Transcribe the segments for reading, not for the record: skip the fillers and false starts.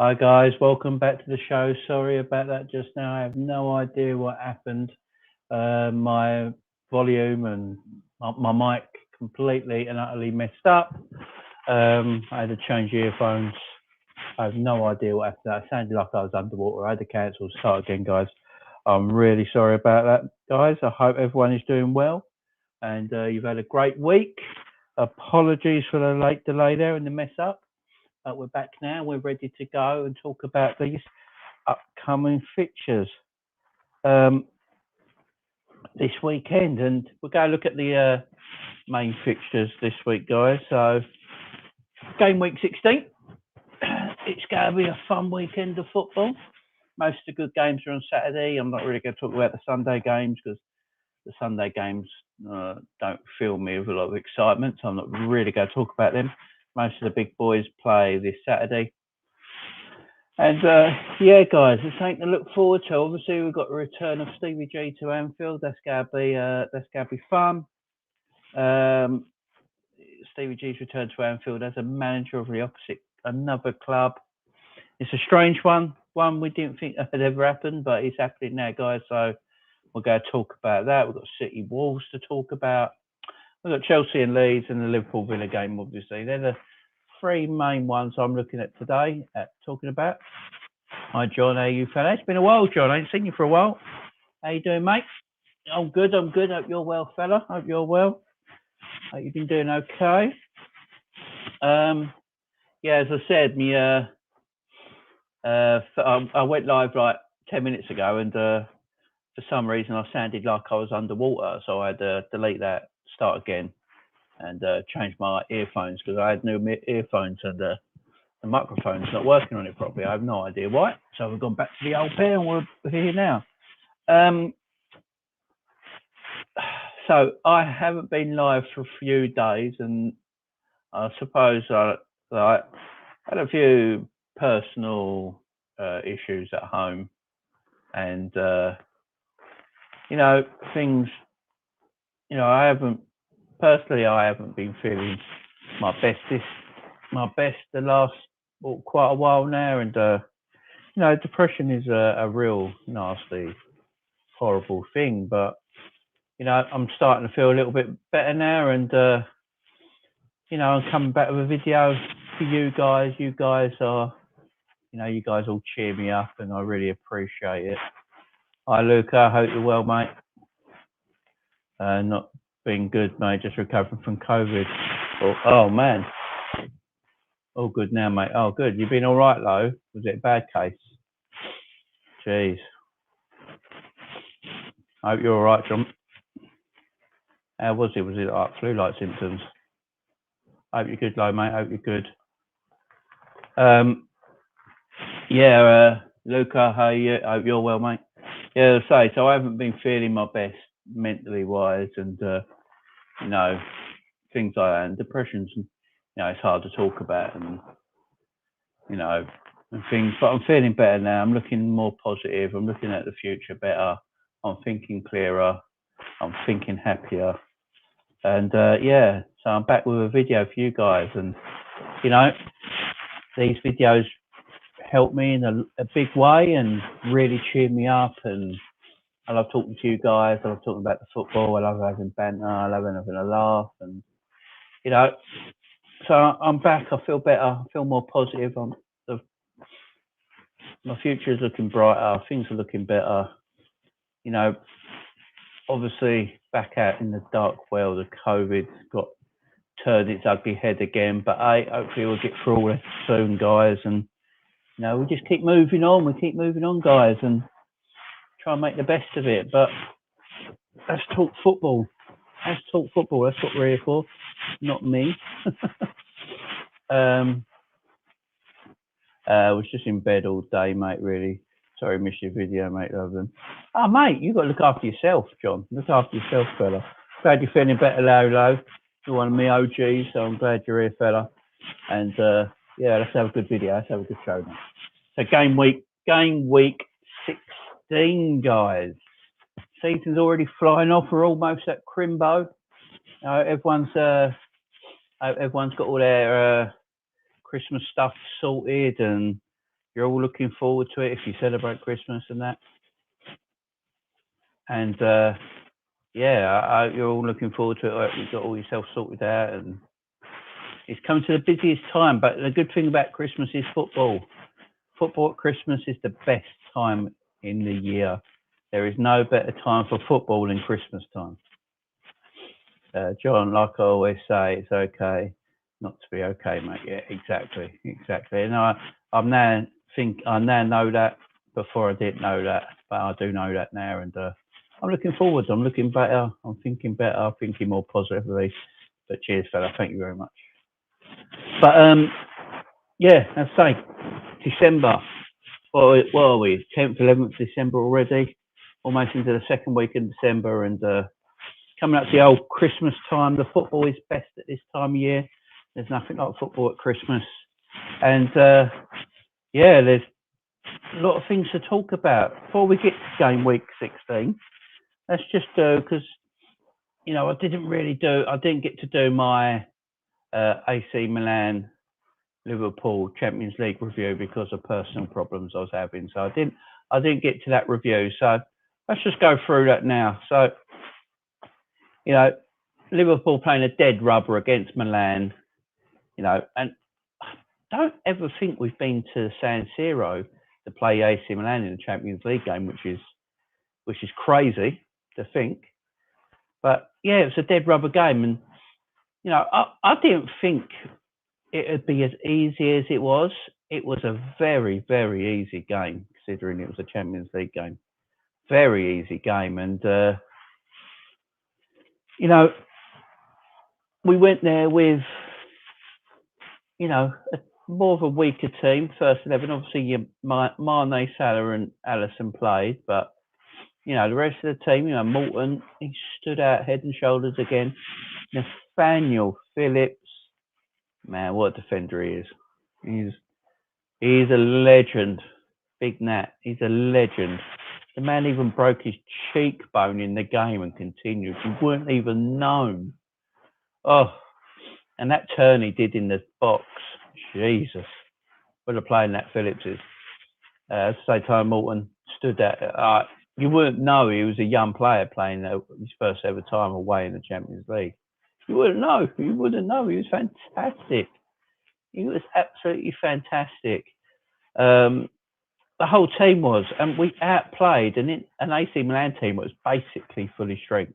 Hi guys, welcome back to the show. Sorry about that just now. I have no idea what happened. My volume and my mic completely and utterly messed up. I had to change earphones. I have no idea what happened. It sounded like I was underwater. I had to cancel, start again, guys. I'm really sorry about that, guys. I hope everyone is doing well and you've had a great week. Apologies for the late delay there and the mess up. But we're back now. We're ready to go and talk about these upcoming fixtures this weekend. And we'll go look at the main fixtures this week, guys. So, game week 16. It's going to be a fun weekend of football. Most of the good games are on Saturday. I'm not really going to talk about the Sunday games because the Sunday games don't fill me with a lot of excitement. So I'm not really going to talk about them. Most of the big boys play this Saturday. And yeah, guys, it's something to look forward to. Obviously, we've got the return of Stevie G to Anfield. That's going to be fun. Stevie G's return to Anfield as a manager of the opposite another club. It's a strange one we didn't think had ever happened, but it's happening now, guys. So we're going to talk about that. We've got City Wolves to talk about. We've got Chelsea and Leeds and the Liverpool Villa game, obviously. They're the three main ones I'm looking at today, talking about. Hi, John. How are you, fella? It's been a while, John. I ain't seen you for a while. How you doing, mate? I'm good. Hope you're well, fella. Hope you're well. Hope you've been doing okay. Yeah, as I said, I went live like 10 minutes ago, and for some reason I sounded like I was underwater, so I had to delete that, start again, and change my earphones because I had new earphones and the microphone's not working on it properly. I have no idea why. So we've gone back to the old pair and we're here now. So I haven't been live for a few days, and I suppose I had a few personal issues at home, and things. I haven't been feeling my best the last quite a while now, and depression is a real nasty, horrible thing, but I'm starting to feel a little bit better now, and I'm coming back with a video for you guys. You guys are, you guys all cheer me up, and I really appreciate it. Hi, Luca. I hope you're well, mate. Not being good, mate. Just recovering from COVID. Oh man. All good now, mate. Oh, good. You been all right, though? Was it a bad case? Jeez. I hope you're all right, John. How was it? Was it like flu-like symptoms? I hope you're good, though, mate. I hope you're good. Yeah, Luca, how are you? I hope you're well, mate. Yeah, as I say, so I haven't been feeling my best mentally wise, and things like that. And depression's, it's hard to talk about, and and things. But I'm feeling better now. I'm looking more positive. I'm looking at the future better. I'm thinking clearer. I'm thinking happier. And yeah, so I'm back with a video for you guys, and these videos help me in a big way and really cheer me up, and I love talking to you guys. I love talking about the football. I love having banter. I love having a laugh, and so I'm back. I feel better. I feel more positive. My future is looking brighter. Things are looking better. Obviously back out in the dark world of COVID, got turned its ugly head again. But hopefully we'll get through all this soon, guys. And we just keep moving on. We keep moving on, guys, and try and make the best of it. But let's talk football. That's what we're here for, not me. I was just in bed all day, mate, really. Sorry, missed your video, mate, love them. Oh, mate, you got to look after yourself, John. Look after yourself, fella. Glad you're feeling better, Lolo. You're one of me OGs, so I'm glad you're here, fella. And, yeah, let's have a good video. Let's have a good show now. So game week 16, guys. Season's already flying off. We're almost at Crimbo. Everyone's got all their Christmas stuff sorted, and You're all looking forward to it if you celebrate Christmas and that. And yeah, you're all looking forward to it. You've got all yourself sorted out, and it's coming to the busiest time. But the good thing about Christmas is football. Football at Christmas is the best time in the year. There is no better time for football than Christmas time. John, like I always say, it's okay not to be okay, mate. Yeah, exactly. And I now know that. Before I didn't know that, but I do know that now, and I'm looking forward. I'm looking better. I'm thinking better. I'm thinking more positively. But cheers, fella. Thank you very much. But yeah, let's say December. What are we? 10th, 11th December already. Almost into the second week in December, and coming up to the old Christmas time. The football is best at this time of year. There's nothing like football at Christmas, and yeah, there's a lot of things to talk about. Before we get to game week 16, let's just do, because I didn't get to do my AC Milan Liverpool Champions League review because of personal problems I was having. So I didn't get to that review. So let's just go through that now. So Liverpool playing a dead rubber against Milan, and I don't ever think we've been to San Siro to play AC Milan in the Champions League game, which is crazy to think. But yeah, it was a dead rubber game, and I didn't think it would be as easy as it was. It was a very, very easy game, considering it was a Champions League game. Very easy game, and we went there with more of a weaker team. First 11, obviously, Mane, Salah, and Alisson played, but the rest of the team, Morton, he stood out head and shoulders again. Nathaniel Phillips, man, what a defender he is. He's a legend. Big Nat, he's a legend. The man even broke his cheekbone in the game and continued. He weren't even known. Oh, and that turn he did in the box, Jesus. What a player Nat Phillips is. At the same time, Morton stood there. You wouldn't know he was a young player playing his first ever time away in the Champions League. You wouldn't know. He was fantastic. He was absolutely fantastic. The whole team was, and we outplayed an AC Milan team that was basically fully strength.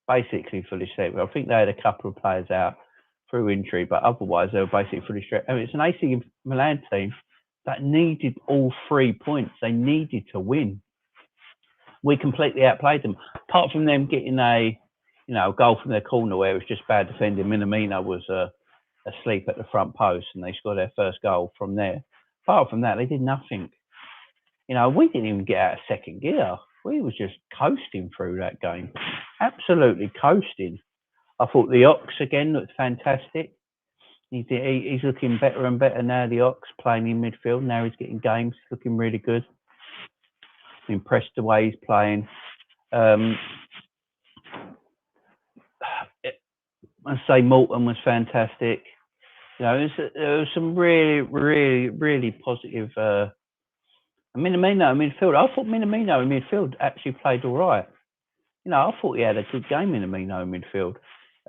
I think they had a couple of players out through injury, but otherwise they were basically fully strength. And it's an AC Milan team that needed all 3 points. They needed to win. We completely outplayed them. Apart from them getting a goal from their corner where it was just bad defending. Minamino was asleep at the front post, and they scored their first goal from there. Apart from that, they did nothing. We didn't even get out of second gear. We was just coasting through that game. Absolutely coasting. I thought the Ox again looked fantastic. He's looking better and better now, the Ox, playing in midfield. Now he's getting games. He's looking really good. I'm impressed the way he's playing. I say Morton was fantastic. There was some really, really, really positive. Minamino in midfield. I thought Minamino in midfield actually played all right. I thought he had a good game in Minamino in midfield.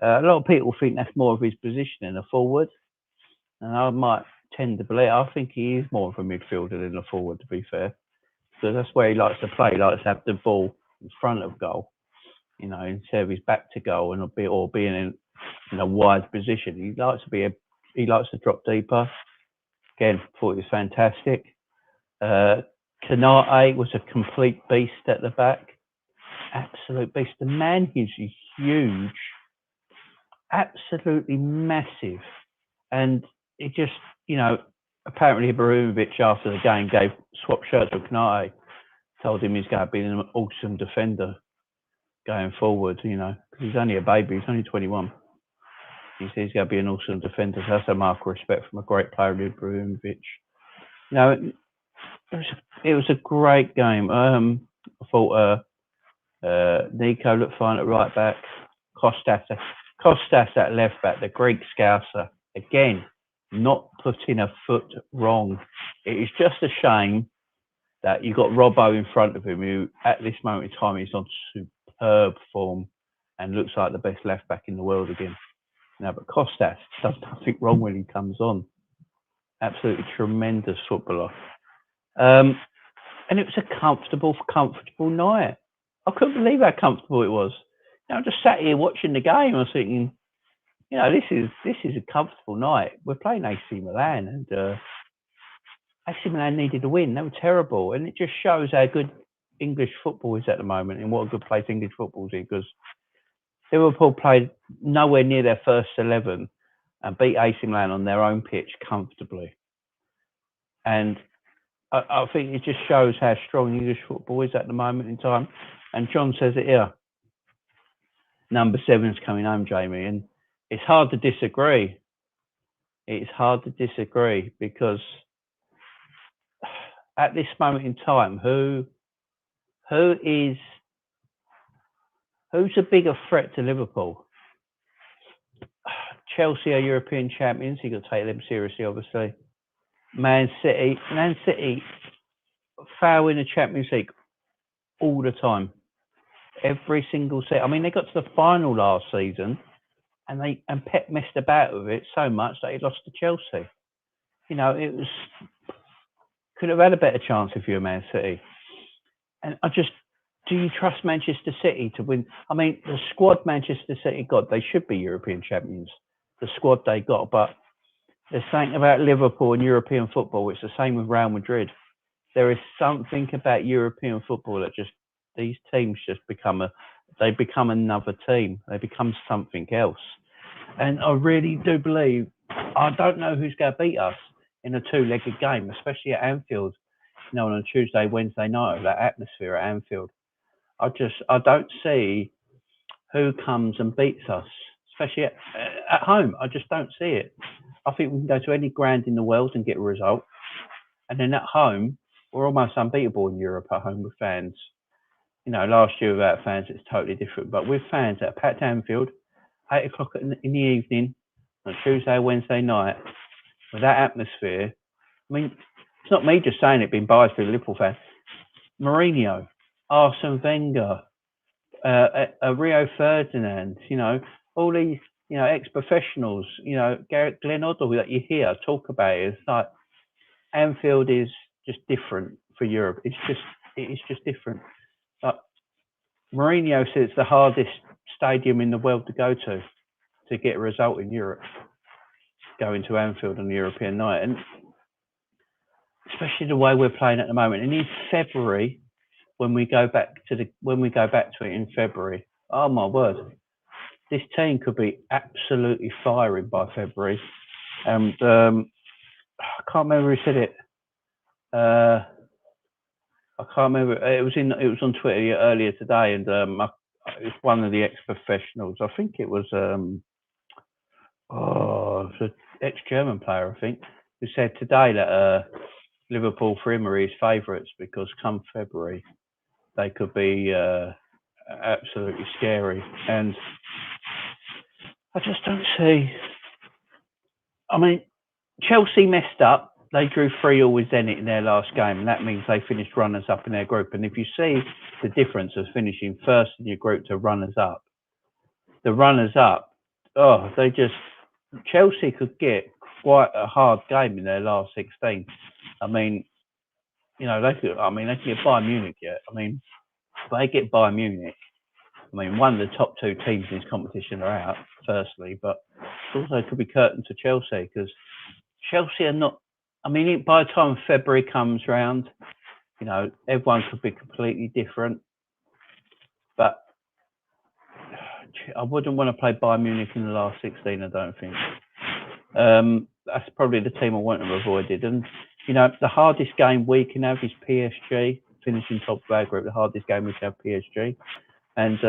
A lot of people think that's more of his position in a forward, and I might tend to believe. I think he is more of a midfielder than a forward, to be fair. So that's where he likes to play. He likes to have the ball in front of goal, instead of his back to goal, or being in a wide position. He likes to drop deeper. Again, thought he was fantastic. Kanate was a complete beast at the back. Absolute beast. The man is huge. Absolutely massive. And it just, apparently Ibrahimovic after the game swapped shirts with Kanate. Told him he's going to be an awesome defender going forward, because he's only a baby. He's only 21. He says he's going to be an awesome defender. So that's a mark of respect from a great player, Ibrahimovic. It was a great game. I thought Nico looked fine at right back. Kostas at left back. The Greek Scouser again. not putting a foot wrong. It is just a shame that you've got Robbo in front of him, who at this moment in time is on superb form and looks like the best left back in the world again. Now, but Kostas does nothing wrong when he comes on. Absolutely tremendous footballer. And it was a comfortable night. I couldn't believe how comfortable it was. I just sat here watching the game. I was thinking, this is a comfortable night. We're playing AC Milan, and AC Milan needed a win. They were terrible, and it just shows how good English football is at the moment and what a good place English football is, because Liverpool played nowhere near their first 11 and beat AC Milan on their own pitch comfortably. And I think it just shows how strong English football is at the moment in time. And John says it here. Number 7's coming home, Jamie. And it's hard to disagree. It's hard to disagree because at this moment in time, who's a bigger threat to Liverpool? Chelsea are European champions. You've got to take them seriously, obviously. Man City fail in the Champions League all the time. Every single set. I mean, they got to the final last season, and Pep messed about with it so much that he lost to Chelsea. It could have had a better chance if you're Man City. And do you trust Manchester City to win? I mean, the squad Manchester City got, they should be European champions. The squad they got, but there's something about Liverpool and European football. It's the same with Real Madrid. There is something about European football that these teams just become another team. They become something else. And I really do believe, I don't know who's going to beat us in a two-legged game, especially at Anfield. On a Tuesday, Wednesday night, that atmosphere at Anfield. I don't see who comes and beats us, especially at home. I just don't see it. I think we can go to any ground in the world and get a result. And then at home, we're almost unbeatable in Europe at home with fans. Last year without fans, it's totally different. But with fans at a packed Anfield, 8 o'clock in the evening, on Tuesday, Wednesday night, with that atmosphere, I mean, it's not me just saying it, being biased for a Liverpool fan. Mourinho, Arsene Wenger, Rio Ferdinand, all these, ex-professionals, Glenn Hoddle that you hear talk about it. It's like Anfield is just different for Europe. It's just different. Like Mourinho says it's the hardest stadium in the world to go to get a result in Europe. Going to Anfield on the European night, and especially the way we're playing at the moment. And in February, when we go back to it in February, oh my word, this team could be absolutely firing by February. And I can't remember who said it. I can't remember. It was on Twitter earlier today, and it's one of the ex-professionals. I think it was it's an ex-German player, I think, who said today that Liverpool for him are his favourites because come February they could be absolutely scary. And I just don't see. I mean, Chelsea messed up. They drew 3-3 with Zenit in their last game, and that means they finished runners-up in their group. And if you see the difference of finishing first in your group to runners-up, the runners-up, Chelsea could get quite a hard game in their last 16. I mean, they could get Bayern Munich yet. I mean, if they get Bayern Munich, I mean, one of the top two teams in this competition are out, firstly, but also could be curtain to Chelsea, because Chelsea are not. I mean, by the time February comes round, everyone could be completely different. But I wouldn't want to play Bayern Munich in the last 16, I don't think. That's probably the team I want to have avoided. And, the hardest game we can have is PSG, finishing top of our group. The hardest game we can have PSG. And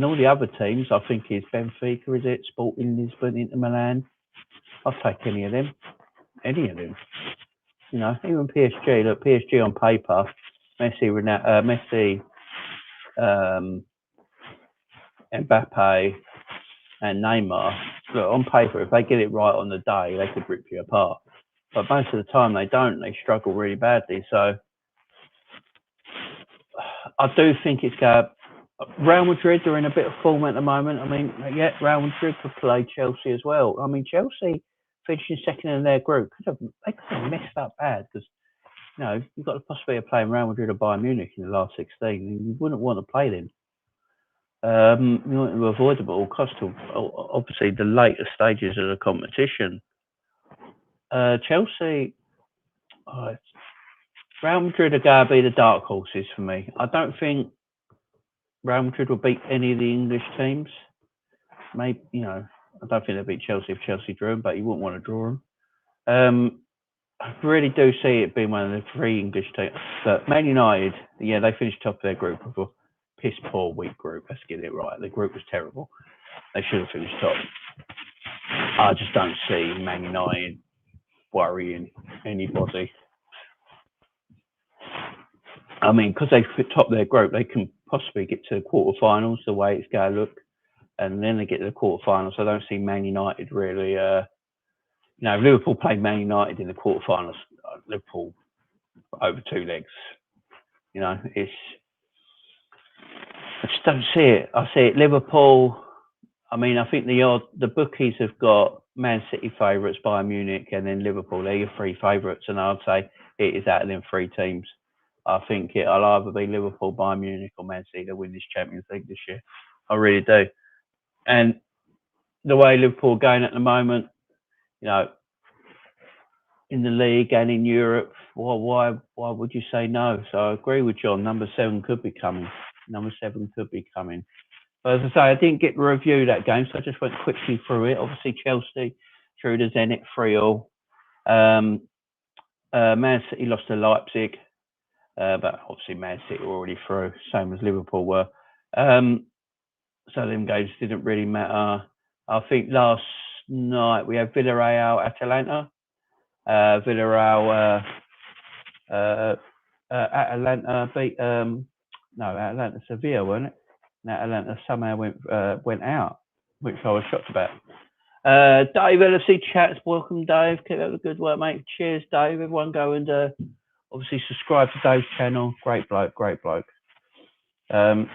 all the other teams, I think, is Benfica, is it? Sporting Lisbon, Inter Milan. I'll take any of them. Any of them. Even PSG. Look, PSG on paper, Messi, Mbappe, and Neymar, look, on paper, if they get it right on the day, they could rip you apart. But most of the time they don't. They struggle really badly. So I do think it's Real Madrid are in a bit of form at the moment. I mean, yeah, Real Madrid could play Chelsea as well. I mean, Chelsea finishing second in their group they could have messed up bad because you've got the possibility of playing Real Madrid or Bayern Munich in the last 16. And you wouldn't want to play them. You want to avoid them at all costs. Obviously, the later stages of the competition. Chelsea, Real Madrid are going to be the dark horses for me. I don't think Real Madrid will beat any of the English teams. Maybe, I don't think they'll beat Chelsea if Chelsea drew them, but you wouldn't want to draw them. I really do see it being one of the three English teams. But Man United, yeah, they finished top of their group of a piss poor, weak group. Let's get it right. The group was terrible. They should have finished top. I just don't see Man United worrying anybody. I mean, because they top their group, they can possibly get to the quarterfinals the way it's going to look. And then they get to the quarterfinals. I don't see Man United really. If Liverpool play Man United in the quarterfinals, Liverpool over two legs. I just don't see it. I see it. Liverpool. I mean, I think the bookies have got Man City favourites, Bayern Munich, and then Liverpool. They're your three favourites, and I'd say it is out of them three teams. I think it'll either be Liverpool, Bayern Munich, or Man City to win this Champions League this year. I really do. And the way Liverpool are going at the moment, in the league and in Europe, why would you say no? So I agree with John. Number 7 could be coming. But as I say, I didn't get to review that game, so I just went quickly through it. Obviously, Chelsea drew the Zenit 3-3. Man City lost to Leipzig, but obviously Man City were already through, same as Liverpool were. So them games didn't really matter. I think last night we had Villarreal Atalanta. Villarreal Atalanta beat Atalanta Sevilla, wasn't it? And Atalanta somehow went out, which I was shocked about. Dave LFC chats, welcome Dave. Keep up the good work, mate. Cheers, Dave. Everyone go and obviously subscribe to Dave's channel. Great bloke. It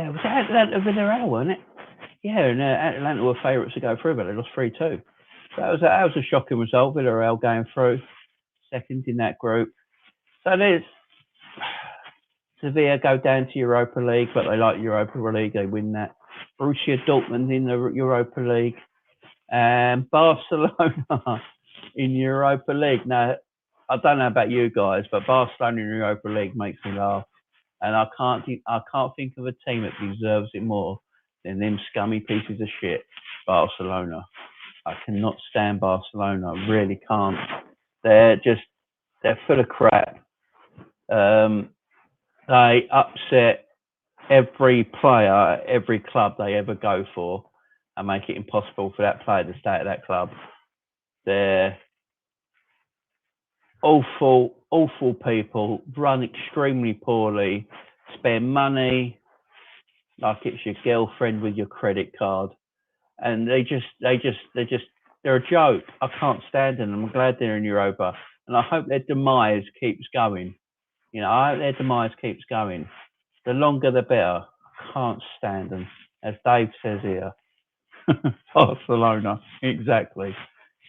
was Atlanta Villarreal, wasn't it? Yeah, and Atlanta were favourites to go through, but they lost 3-2. So that was a shocking result. Villarreal going through, second in that group. So there's Sevilla go down to Europa League, but they like Europa League. They win that. Borussia Dortmund in the Europa League, and Barcelona in Europa League. Now, I don't know about you guys, but Barcelona in Europa League makes me laugh, and I can't think of a team that deserves it more than them scummy pieces of shit, Barcelona. I cannot stand Barcelona. I really can't. They're full of crap. They upset every player, every club they ever go for, and make it impossible for that player to stay at that club. They're awful people, run extremely poorly, spend money like it's your girlfriend with your credit card, and they're a joke. I can't stand them. I'm glad they're in Europa, and I hope their demise keeps going. I hope their demise keeps going. The longer the better. I can't stand them, as Dave says here. Barcelona, exactly.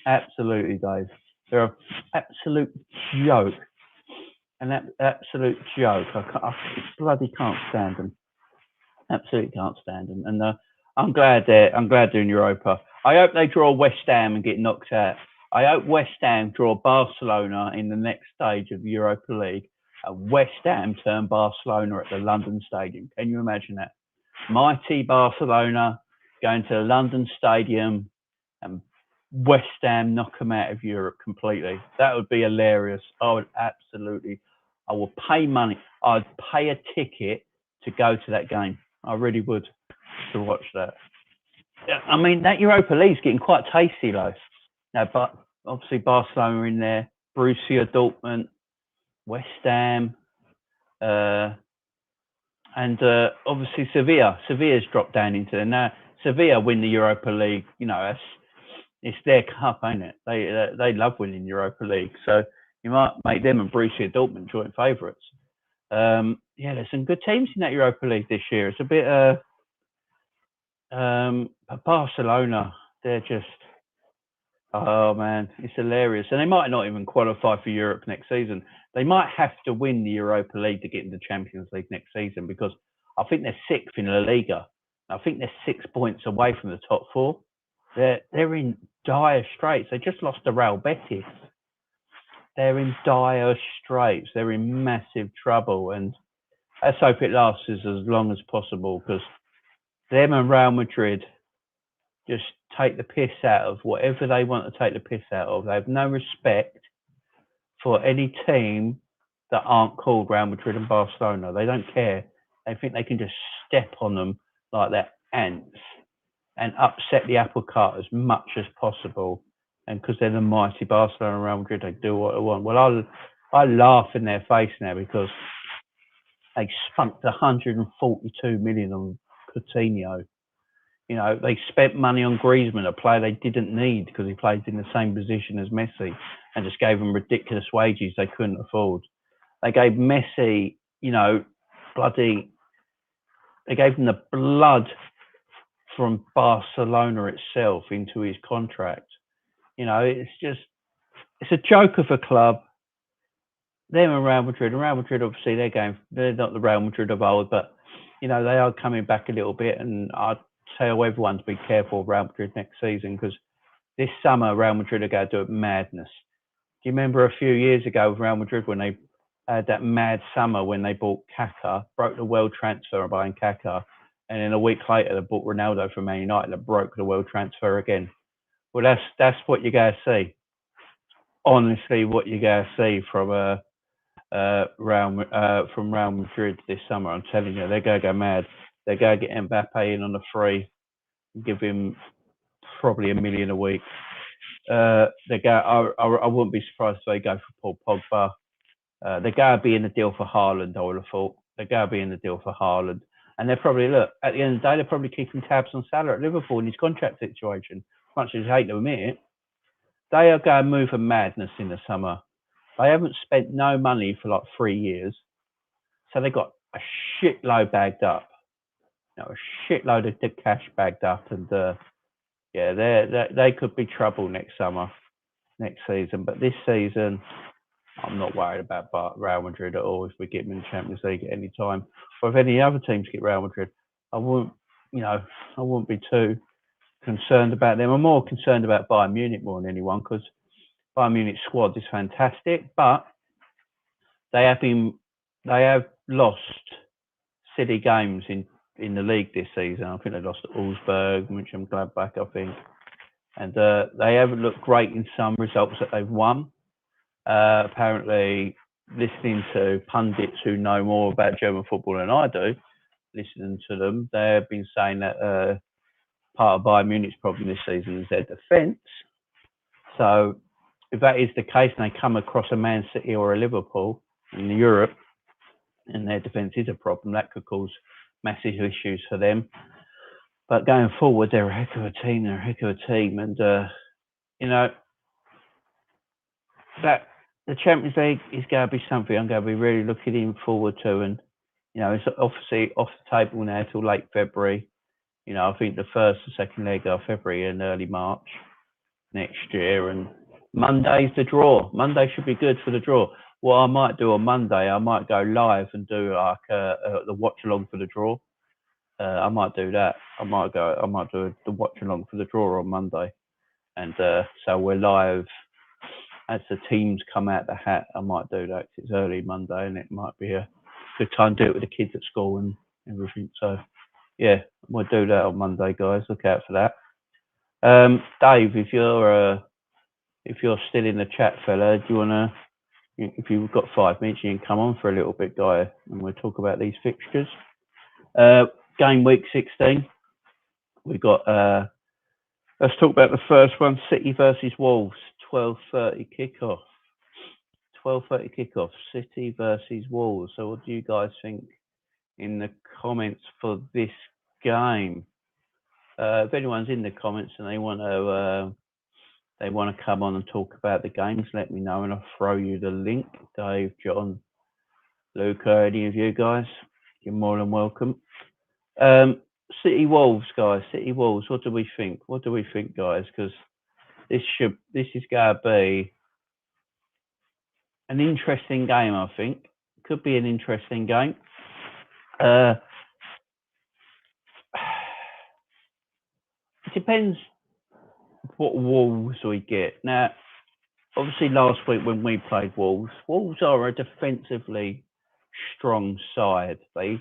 Absolutely, Dave. They're an absolute joke. An absolute joke. I bloody can't stand them. Absolutely can't stand them. And I'm glad they're in Europa. I hope they draw West Ham and get knocked out. I hope West Ham draw Barcelona in the next stage of the Europa League. West Ham turn Barcelona at the London Stadium. Can you imagine that? Mighty Barcelona going to the London Stadium and West Ham knock them out of Europe completely. That would be hilarious. I would pay money. I'd pay a ticket to go to that game. I really would, to watch that. I mean, that Europa League's getting quite tasty, though. Now, but obviously Barcelona in there, Borussia Dortmund, West Ham, And obviously Sevilla's dropped down into there now. Sevilla win the Europa League. You know, it's their cup, ain't it? They love winning Europa League, so you might make them and Borussia Dortmund joint favourites. Yeah, there's some good teams in that Europa League this year. It's a bit Barcelona. They're just, oh man, it's hilarious, and they might not even qualify for Europe next season. They might have to win the Europa League to get into the Champions League next season because I think they're sixth in La Liga. I think they're 6 points away from the top four. They're in dire straits. They just lost to Real Betis. They're in dire straits. They're in massive trouble, and let's hope it lasts as long as possible because them and Real Madrid just take the piss out of whatever they want to take the piss out of. They have no respect for any team that aren't called Real Madrid and Barcelona. They don't care. They think they can just step on them like they're ants and upset the apple cart as much as possible. And because they're the mighty Barcelona and Real Madrid, they do what they want. Well, I laugh in their face now because they spunked 142 million on Coutinho. You know, they spent money on Griezmann, a player they didn't need because he plays in the same position as Messi, and just gave him ridiculous wages they couldn't afford. They gave Messi, you know, they gave him the blood from Barcelona itself into his contract. You know, it's a joke of a club. Them and Real Madrid, obviously, they're not the Real Madrid of old, but, you know, they are coming back a little bit, and I'd tell everyone to be careful of Real Madrid next season because this summer Real Madrid are going to do madness. Do you remember a few years ago with Real Madrid when they had that mad summer when they bought Kaká, broke the world transfer buying Kaká, and then a week later they bought Ronaldo from Man United that broke the world transfer again? Well, that's what you're going to see. Honestly, what you're going to see from Real Madrid this summer. I'm telling you, they're going to go mad. They're going to get Mbappe in on the free, give him probably $1 million a week. I wouldn't be surprised if they go for Paul Pogba. They're going to be in the deal for Haaland, I would have thought. They're going to be in the deal for Haaland. And they're probably, look, at the end of the day, they're probably keeping tabs on Salah at Liverpool in his contract situation. As much as I hate to admit it, they are going to move a madness in the summer. They haven't spent no money for like 3 years. So they got a shitload bagged up. You know, a shitload of cash bagged up. And yeah, they could be trouble next season. But this season, I'm not worried about Real Madrid at all if we get them in the Champions League at any time. Or if any other teams get Real Madrid, I wouldn't be too concerned about them. I'm more concerned about Bayern Munich more than anyone because Bayern Munich's squad is fantastic, but they have lost silly games in the league this season. I think they lost to Augsburg, Mönchengladbach, I think. And they haven't looked great in some results that they've won. Apparently, listening to pundits who know more about German football than I do, listening to them, they have been saying that part of Bayern Munich's problem this season is their defence. So if that is the case and they come across a Man City or a Liverpool in Europe and their defence is a problem, that could cause massive issues for them. But going forward, they're a heck of a team. And, you know, that the Champions League is going to be something I'm going to be really looking forward to. And, you know, it's obviously off the table now till late February. You know, I think the first and second leg are February and early March next year. And Monday's the draw. Monday should be good for the draw. What I might do on Monday, I might go live and do like the watch along for the draw. I might do that. I might do the watch along for the draw on Monday. And so we're live as the teams come out the hat. I might do that 'cause it's early Monday and it might be a good time to do it with the kids at school and everything. So yeah, we'll do that on Monday, guys. Look out for that. Dave, if you're still in the chat, fella, do you wanna? If you've got 5 minutes, you can come on for a little bit, guy, and we'll talk about these fixtures. Game week 16. We got. Let's talk about the first one: City versus Wolves. 12:30 kickoff. 12:30 kickoff. City versus Wolves. So, what do you guys think in the comments for this game. If anyone's in the comments and they want to come on and talk about the games, let me know and I'll throw you the link. Dave, John, Luca, any of you guys, you're more than welcome. City Wolves, guys. City Wolves. What do we think? What do we think, guys? Because this is going to be an interesting game. I think could be an interesting game. It depends what Wolves we get. Now, obviously, last week when we played Wolves are a defensively strong side. They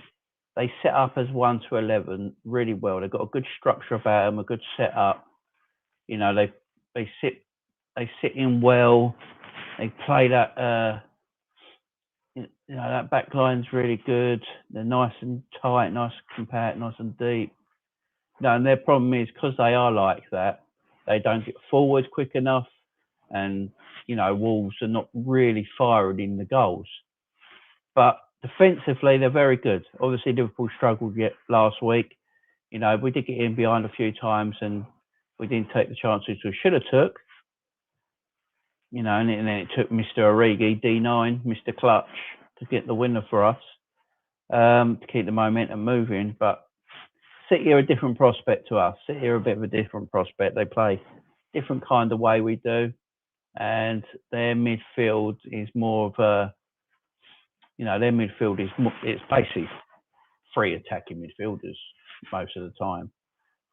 set up as 1 to 11 really well. They've got a good structure about them, a good setup. You know, they sit in well. They play that. You know, that back line's really good. They're nice and tight, nice and compact, nice and deep. No, and their problem is because they are like that, they don't get forward quick enough, and you know, Wolves are not really firing in the goals. But defensively, they're very good. Obviously, Liverpool struggled yet last week. You know, we did get in behind a few times, and we didn't take the chances we should have took. You know, and then it took Mr. Origi, D9, Mr. Clutch, to get the winner for us, to keep the momentum moving. But City are a different prospect to us. City are a bit of a different prospect. They play different kind of way we do, and their midfield is more of a, you know, their midfield is more, it's basically 3 attacking midfielders most of the time.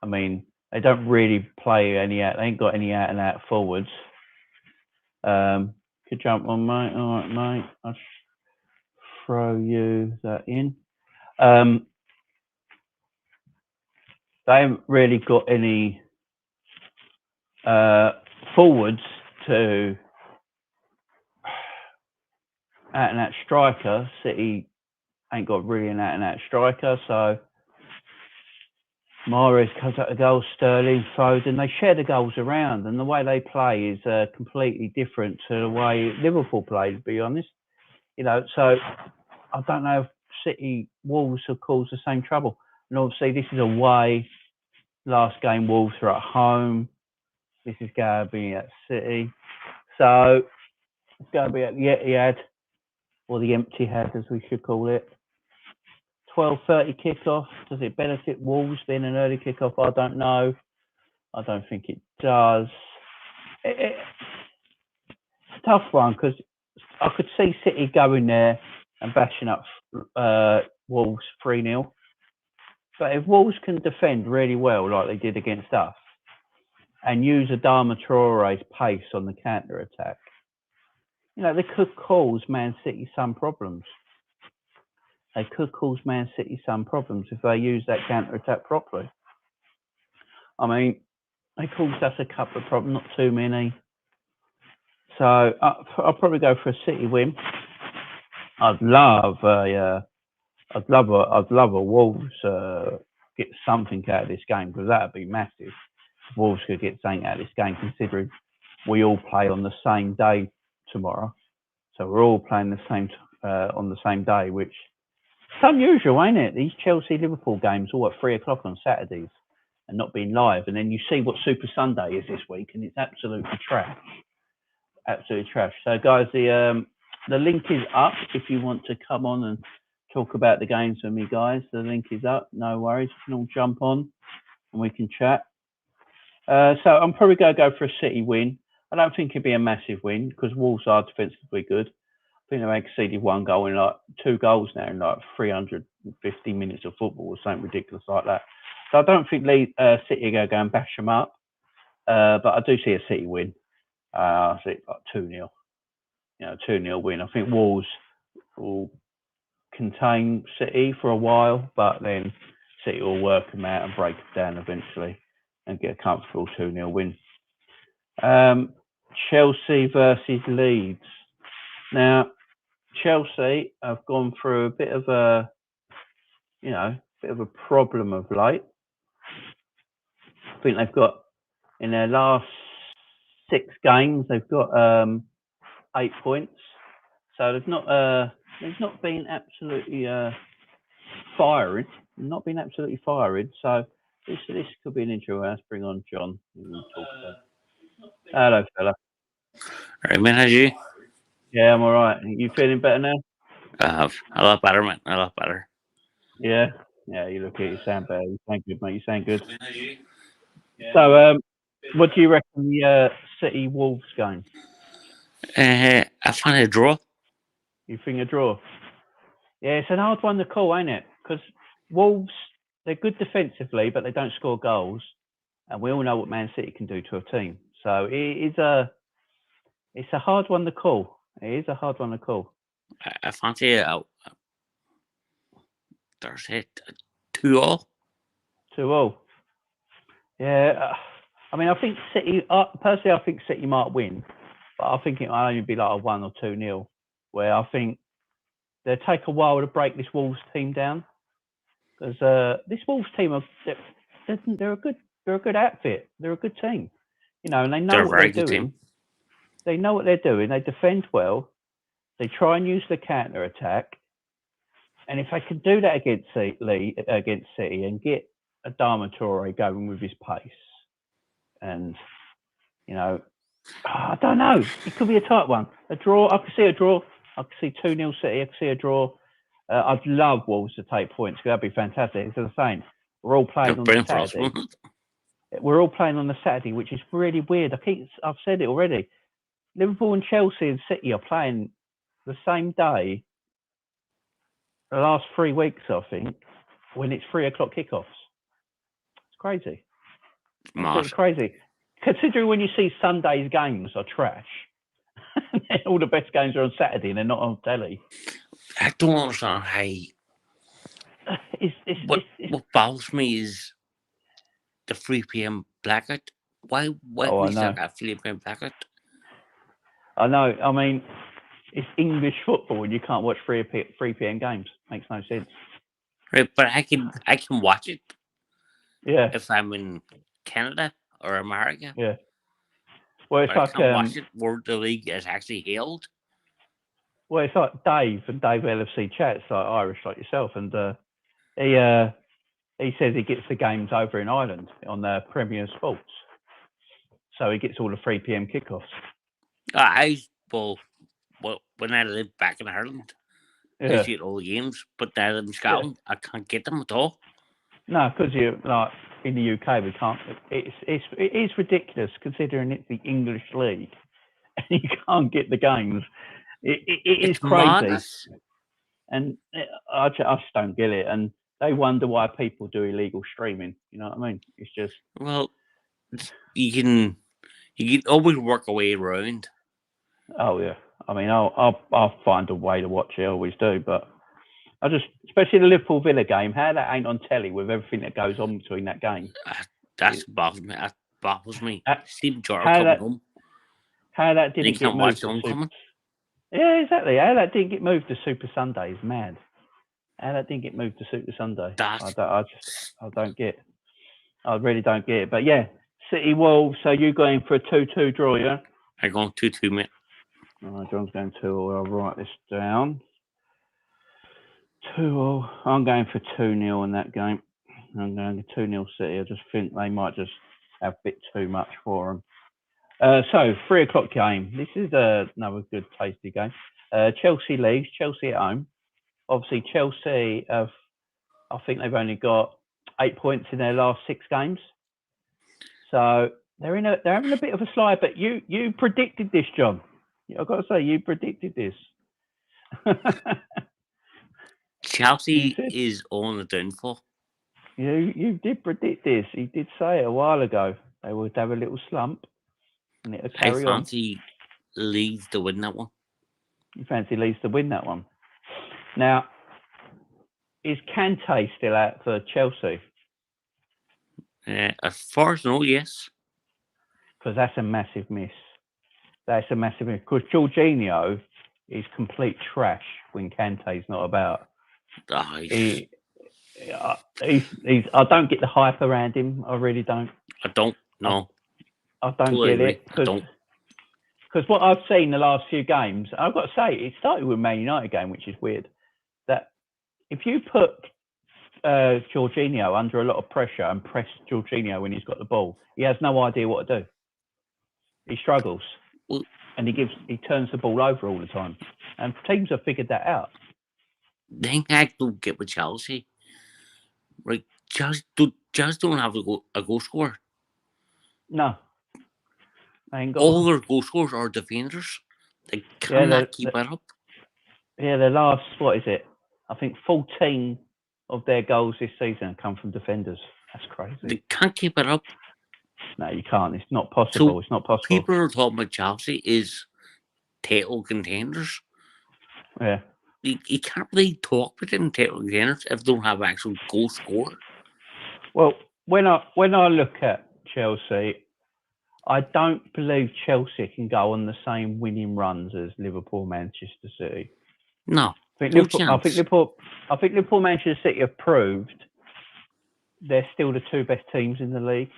I mean, they don't really play any out. They ain't got any out and out forwards. Could jump on, mate. All right, mate. I'll throw you that in. They haven't really got any forwards to out and out striker. City ain't got really an out and out striker, so Mahrez comes out the goal, Sterling, Foden. They share the goals around, and the way they play is completely different to the way Liverpool play, to be honest. You know, so I don't know if City Wolves have caused the same trouble. And obviously, this is away. Last game, Wolves are at home. This is going to be at City. So it's going to be at the Etihad, or the Empty Head, as we should call it. 12:30 kickoff. Does it benefit Wolves being an early kickoff? I don't know. I don't think it does. It's a tough one because I could see City going there and bashing up Wolves 3-0. But if Wolves can defend really well, like they did against us, and use Adama Traore's pace on the counter attack, you know, they could cause Man City some problems. They could cause Man City some problems if they use that counter attack properly. I mean, they caused us a couple of problems, not too many. So I'll probably go for a City win. I'd love a Wolves get something out of this game, because that'd be massive. Wolves could get something out of this game, considering we all play on the same day tomorrow. So we're all playing the same on the same day, which is unusual, ain't it? These Chelsea-Liverpool games all at 3 o'clock on Saturdays and not being live. And then you see what Super Sunday is this week, and it's absolutely trash. Absolutely trash. So, guys, the link is up if you want to come on and talk about the games with me, guys. The link is up. No worries. You can all jump on and we can chat. So I'm probably going to go for a City win. I don't think it'd be a massive win because Wolves are defensively good. I think they've exceeded 1 goal in like 2 goals now in like 350 minutes of football or something ridiculous like that. So I don't think City are going to go and bash them up. But I do see a City win. I see like 2-0. You know, 2-0 win. I think Wolves will contain City for a while, but then City will work them out and break them down eventually and get a comfortable 2-0 win. Chelsea versus Leeds. Now, Chelsea have gone through a bit of a problem of late. I think they've got, in their last 6 games, they've got 8 points. So they've not been absolutely firing. Not been absolutely firing. So this could be an interesting one. Let's bring on John. We'll talk about. Hello, fella. Right, man, how's you? Yeah, I'm all right. You feeling better now? A lot better, man. A lot better. Yeah. Yeah, you look at you sound better. You sound good, mate. You sound good. Man, how's you? So, what do you reckon the City Wolves game? I found a draw. You think a draw? Yeah, it's an hard one to call, ain't it? Because Wolves, they're good defensively, but they don't score goals, and we all know what Man City can do to a team. So it's a hard one to call. It is a hard one to call. I fancy there's it 2-2. 2-2. Yeah, I mean, I think City. Personally, I think City might win, but I think it might only be like a 1 or 2-0. Where I think they'll take a while to break this Wolves team down, because this Wolves team they're a good outfit. They're a good team, and they know They're a what they're very good doing. team. They know what they're doing. They defend well. They try and use the counter attack, and if they can do that against City and get a Darmatore going with his pace, and I don't know. It could be a tight one. A draw. I could see a draw. I could see 2-0 City. I could see a draw. I'd love Wolves to take points. That'd be fantastic. As I was saying, we're all They're playing on the brilliant for us. Saturday. We're all playing on the Saturday, which is really weird. I've said it already. Liverpool and Chelsea and City are playing the same day the last 3 weeks, I think, when it's 3 o'clock kickoffs. It's crazy. Absolutely crazy. Considering when you see Sunday's games are trash, all the best games are on Saturday and they're not on telly. I don't understand how. What bothers me is the 3 p.m. blackout. Why Oh, we I still know. got 3 p.m. blackout? I know. I mean, it's English football and you can't watch 3 p.m. games. Makes no sense. Right, but I can watch it Yeah. if I'm in Canada or America. Yeah. Well, it's But I like can't watch it where the league is actually held. well, it's like Dave and Dave LFC chats, like Irish like yourself, and he says he gets the games over in Ireland on Premier Sports, so he gets all the 3 p.m. kickoffs. When I lived back in Ireland, I Yeah. see all the games, but now in Scotland, I can't get them at all. No, because you like in the UK we can't. It is ridiculous considering it's the English league and you can't get the games. It is It's crazy, madness. and I just don't get it. And they wonder why people do illegal streaming. You know what I mean? It's just Well, you can always work a way around. oh yeah. I mean, I'll find a way to watch it. I always do, but I just, especially the Liverpool Villa game, how that ain't on telly with everything that goes on between that game. That's baffles me. That baffles me. Uh, Steve Jobs How coming that home. how that And you didn't get can't watch moved the to Super. homecoming. Yeah, exactly. How that didn't get moved to Super Sunday is mad. How that didn't get moved to Super Sunday, That's I don't get. I really don't get it. But yeah, City Wolves. So you going for a 2-2 draw, yeah? I'm going 2-2, mate. John's going 2-2. I'll write this down. 2-2. I'm going for 2-0 in that game. I'm going to 2-0 City. I just think they might just have a bit too much for them. So 3 o'clock game. This is another good tasty game. Chelsea Leeds. Chelsea at home. Obviously Chelsea have. I think they've only got 8 points in their last 6 games. So they're having a bit of a slide. But you predicted this, John. I've got to say you predicted this. Chelsea is on the downfall. You did predict this. You did say it a while ago. They would have a little slump, and it'll carry on. I fancy Leeds to win that one. You fancy Leeds to win that one. Now, is Kante still out for Chelsea? As far as I know, yes. Because that's a massive miss. That's a massive miss. Because Jorginho is complete trash when Kante's not about. He's. I don't get the hype around him. I really don't. I don't know. I don't totally get it. Because what I've seen the last few games, I've got to say, it started with Man United game, which is weird. That if you put Jorginho under a lot of pressure and press Jorginho when he's got the ball. He has no idea what to do. He struggles, Well, and he turns the ball over all the time. And teams have figured that out. the thing I don't get with Chelsea, right? Chelsea don't have a goal scorer. No, they ain't got All one. their goal scorers are defenders. They cannot keep it up. Yeah, the last, what is it? I think 14 of their goals this season come from defenders. That's crazy. They can't keep it up. No, you can't. It's not possible. So it's not possible. People are talking about Chelsea is title contenders. Yeah. You can't really talk about them title contenders if they don't have actual goal scorer. Well, when I look at Chelsea, I don't believe Chelsea can go on the same winning runs as Liverpool, Manchester City. No, I think Liverpool, Manchester City have proved they're still the two best teams in the league.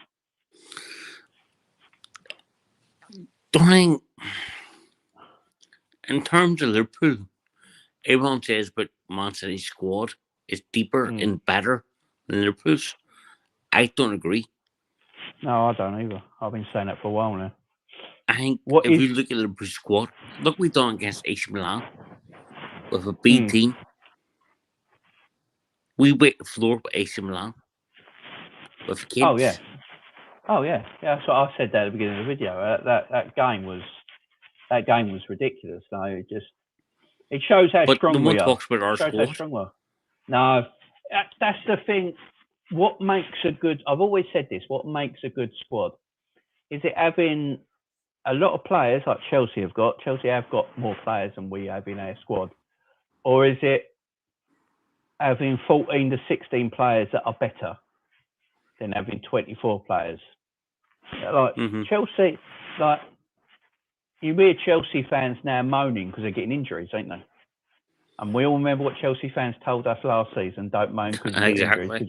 Darling, in terms of Liverpool, everyone says but Man City's squad is deeper and better than Liverpool's. I don't agree. No, I don't either. I've been saying that for a while now. I think if you look at Liverpool's squad, look what we've done against AC Milan with a B team. We wait the floor with AC Milan with kids. Oh yeah. That's what I said there at the beginning of the video. That game was ridiculous. So it shows how strong we are. No one talks about our squad. How strong we are. No, that's the thing. What makes a good? I've always said this. What makes a good squad? Is it having a lot of players like Chelsea have got? Chelsea have got more players than we have in our squad, or is it having 14 to 16 players that are better than having 24 players? Like Chelsea, like you hear Chelsea fans now moaning because they're getting injuries, ain't they? And we all remember what Chelsea fans told us last season: don't moan because you've got injuries, because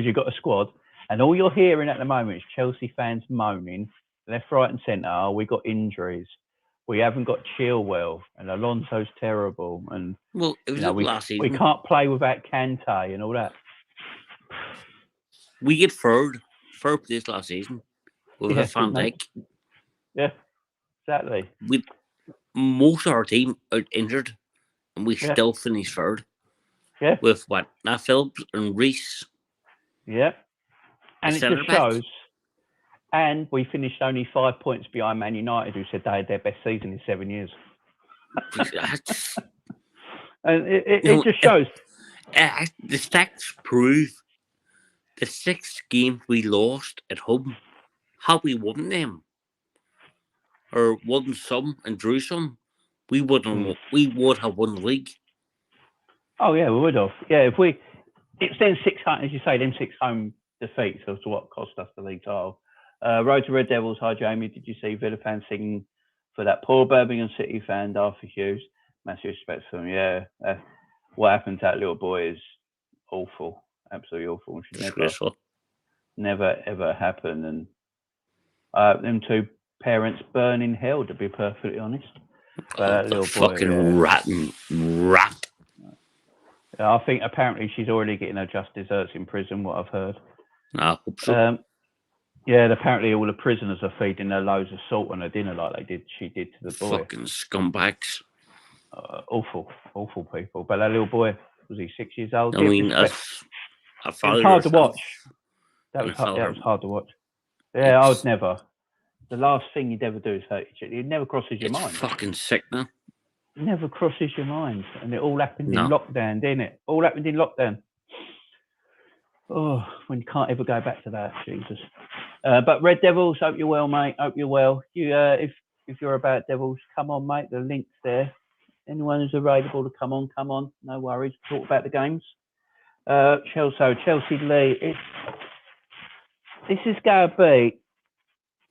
you've got a squad. And all you're hearing at the moment is Chelsea fans moaning left, right, and centre. Oh, we got injuries. We haven't got Chilwell, and Alonso's terrible. And last season, we can't play without Kante and all that. We get third place last season with Van Dijk. Yeah, exactly. With most of our team out injured, and we still finished third. Yeah. With what? Nat Phillips and Reece. Yeah. And it just shows. And we finished only 5 points behind Man United, who said they had their best season in 7 years. And it just shows. The stats prove the 6 games we lost at home, had we won them, or won some and drew some, we would have won the league. Oh yeah, we would have. Yeah, it's then 6, as you say, them 6 home defeats as to what cost us the league title. Road to Red Devils. Hi Jamie, did you see Villa fans singing for that poor Birmingham City fan Arthur Hughes? Massive respect for him. Yeah, what happened to that little boy is awful, absolutely awful. It should never ever happen. And them 2 parents burn in hell, to be perfectly honest. That little boy, fucking rat. I think apparently she's already getting her just desserts in prison, what I've heard. I hope so. Yeah, apparently all the prisoners are feeding her loads of salt on her dinner like she did to the boy. Fucking scumbags. Awful people. But that little boy, was he 6 years old? I mean, it was hard to watch. That was hard to watch. Yeah, I would never. The last thing you'd ever do is hurt your child. It never crosses your mind. It's fucking sick, man. It never crosses your mind. And it all happened in lockdown, didn't it? All happened in lockdown. Oh, when you can't ever go back to that, Jesus. But Red Devils, hope you're well, mate. Hope you're well. You, if you're about Devils, come on, mate. The link's there. Anyone who's available to come on. No worries. Talk about the games. Chelsea Leeds. This is going to be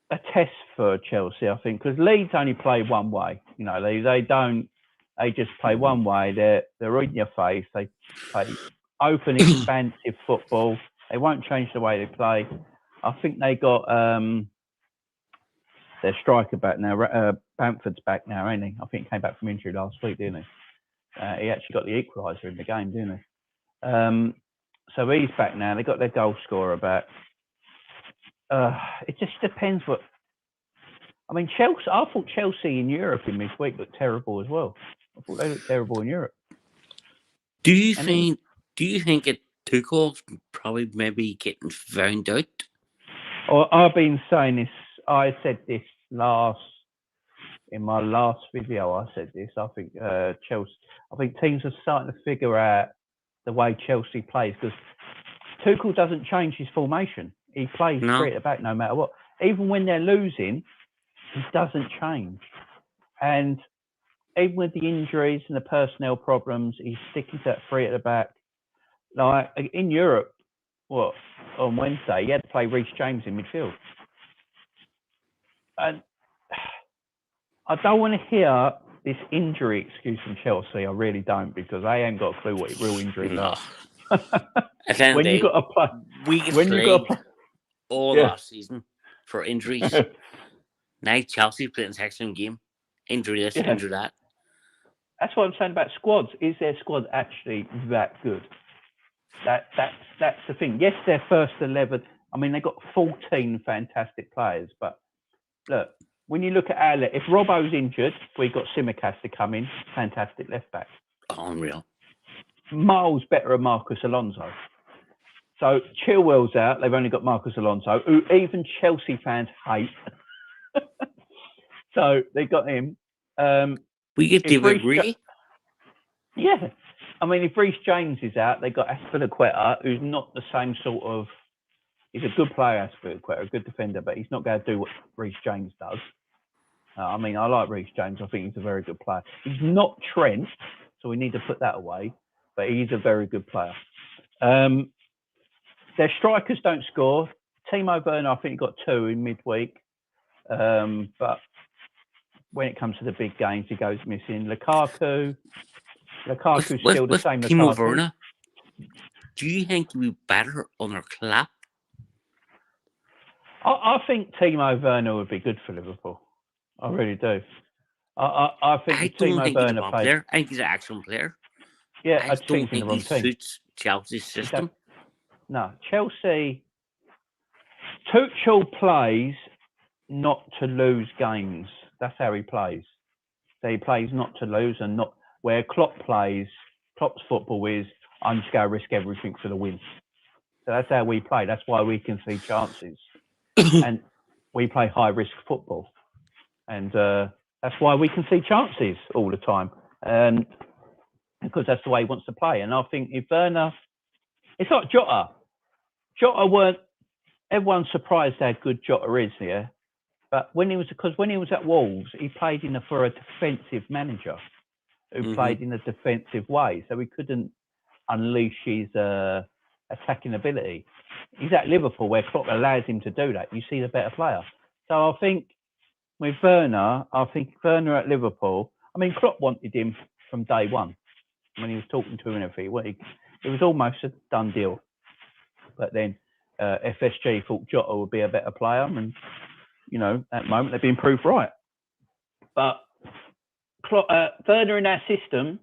a test for Chelsea, I think, because Leeds only play one way. You know, they just play one way. They're in your face. They play open, expansive football. They won't change the way they play. I think they got their striker back now. Bamford's back now, ain't he? I think he came back from injury last week, didn't he? He actually got the equaliser in the game, didn't he? So he's back now. They got their goal scorer back. It just depends what. I mean, Chelsea. I thought Chelsea in Europe in midweek looked terrible as well. I thought they looked terrible in Europe. Do you think it Tuchel's probably maybe getting found out? I've been saying this. I said this in my last video. I said this. I think Chelsea. I think teams are starting to figure out the way Chelsea plays because Tuchel doesn't change his formation. He plays three at the back no matter what. Even when they're losing, he doesn't change. And even with the injuries and the personnel problems, he's sticking to that three at the back. Like in Europe, on Wednesday, he had to play Reece James in midfield. And I don't want to hear this injury excuse from Chelsea. I really don't, because they ain't got a clue what real injuries are. When you got to play, last season for injuries. Now Chelsea playing the second game, injury this, injury that. That's what I'm saying about squads. Is their squad actually that good? That's the thing. Yes, their first 11. I mean, they got 14 fantastic players, but look, when you look at if Robbo's injured, we got Simicast to come in, fantastic left back. Unreal. Miles better than Marcus Alonso. So Chilwell's out. They've only got Marcus Alonso, who even Chelsea fans hate. So they got him. We get David Ree. Yeah. I mean, if Reece James is out, they got Aspilicueta, who's not the same sort of. He's a good player, Aspilicueta, a good defender, but he's not going to do what Reece James does. I mean, I like Reece James. I think he's a very good player. He's not Trent, so we need to put that away, but he's a very good player. Their strikers don't score. Timo Werner, I think he got 2 in midweek. But when it comes to the big games, he goes missing. Lukaku's still the same. Timo Werner, do you think he'll be better under Klopp? I think Timo Werner would be good for Liverpool. I really do. I think Timo Werner plays. I think he's an excellent player. Yeah, I don't think he suits Chelsea's system. No, Chelsea. Tuchel plays not to lose games. That's how he plays. So he plays not to lose, and not where Klopp plays. Klopp's football is I'm just going to risk everything for the win. So that's how we play. That's why we can see chances, and we play high risk football, and that's why we can see chances all the time, and because that's the way he wants to play. And I think if Werner, it's like Jota. Everyone's surprised how good Jota is here. But when he was at Wolves, he played for a defensive manager who played in a defensive way. So he couldn't unleash his attacking ability. He's at Liverpool where Klopp allows him to do that. You see the better player. So I think with Werner, at Liverpool, I mean, Klopp wanted him from day one when he was talking to him and everything. It was almost a done deal. But then FSG thought Jota would be a better player, and at the moment they've been proved right. But Werner in our system,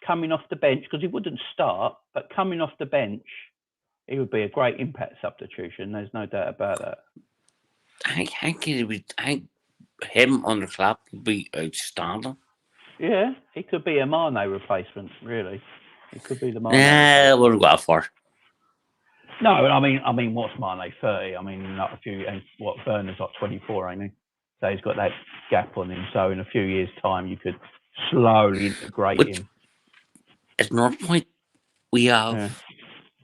coming off the bench, because he wouldn't start, but coming off the bench, he would be a great impact substitution. There's no doubt about that. I think him on the club would be outstanding. Yeah, he could be a Mane replacement, really. He could be the Mane. Yeah, what do we go for? No, I mean, what's Mane? 30. I mean, not a few. Werner's like 24, ain't he? So he's got that gap on him. So in a few years' time, you could slowly integrate him. At North Point, we have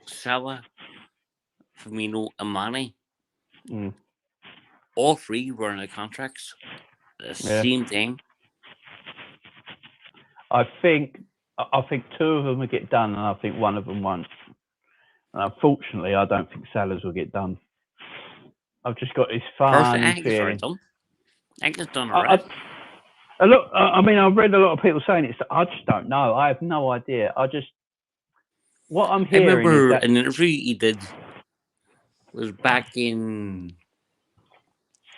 Salah, Firmino, and Mane. Mm. All 3 were in the contracts. The same thing. I think 2 of them will get done, and I think 1 of them won't. And unfortunately, I don't think Salah's will get done. I've just got this funny feeling. I think it's done alright. Look, I mean, I've read a lot of people saying it. I just don't know. I have no idea. What I'm hearing. I remember an interview he did was back in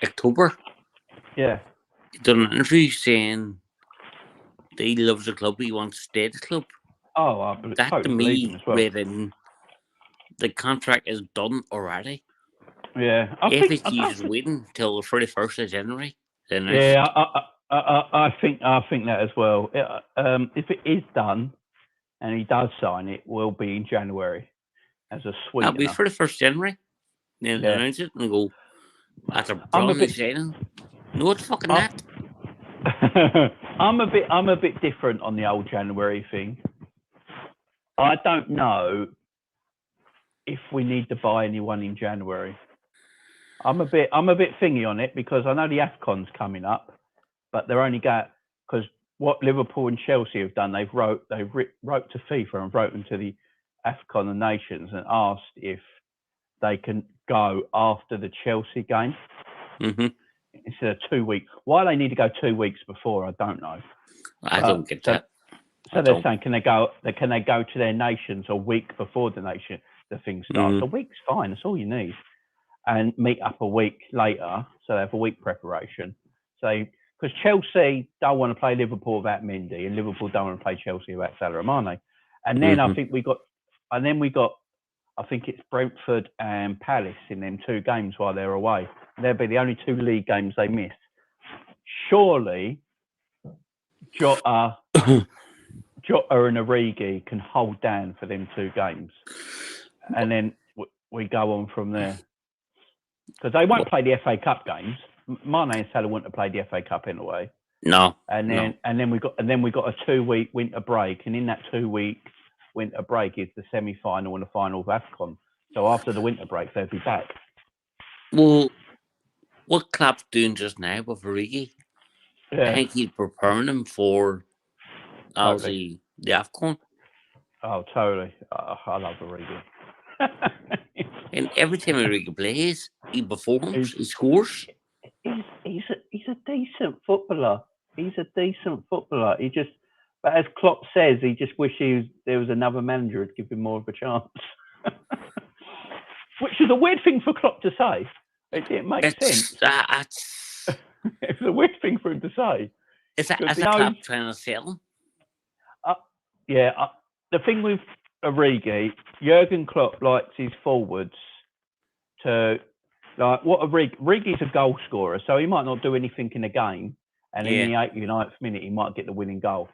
October. Yeah. He done an interview saying that he loves the club. He wants to stay at the club. Oh, I that totally to me as well. read in the contract is done already. Yeah, If it's just waiting till the 31st of January, then I think that as well. If it is done and he does sign, it will be in January as a that'll be sweetener. 31st January. Then announce it and go, that's a I'm a brand new bit. signing. No, it's fucking I- that. I'm a bit different on the old January thing. I don't know if we need to buy anyone in January. I'm a bit thingy on it because I know the AFCON's coming up, but they're only got because what Liverpool and Chelsea have done, they've wrote to FIFA and wrote them to the AFCON of Nations and asked if they can go after the Chelsea game instead of 2 weeks. Why they need to go 2 weeks before, I don't know. I don't get that. So they're saying, can they go to their nations a week before the thing starts? A week's fine. That's all you need, and meet up a week later, so they have a week preparation. So because Chelsea don't want to play Liverpool without Mendy, and Liverpool don't want to play Chelsea without Salah Mane. And then I think we got, I think it's Brentford and Palace in them 2 games while they're away. They'll be the only 2 league games they miss. Surely, Jota and Origi can hold down for them 2 games, and then we go on from there. Because they won't play the FA Cup games. Mane and Salah wouldn't have played the FA Cup anyway. No. And then we got a 2-week winter break, and in that 2-week winter break is the semi-final and the final of AFCON. So after the winter break, they'll be back. Well, what Klopp's doing just now with Origi, I think he's preparing him for obviously the AFCON. Oh, totally. I love Origi. And every time Origi plays, he performs, he scores. He's a decent footballer. He's a decent footballer. But as Klopp says, he just wishes there was another manager who'd give him more of a chance. Which is a weird thing for Klopp to say. It makes sense. It's a weird thing for him to say. Is that Klopp trying to sell him? The thing with Origi, Jurgen Klopp likes his forwards to Origi's a goal scorer, so he might not do anything in a game, and in the 89th minute he might get the winning goal.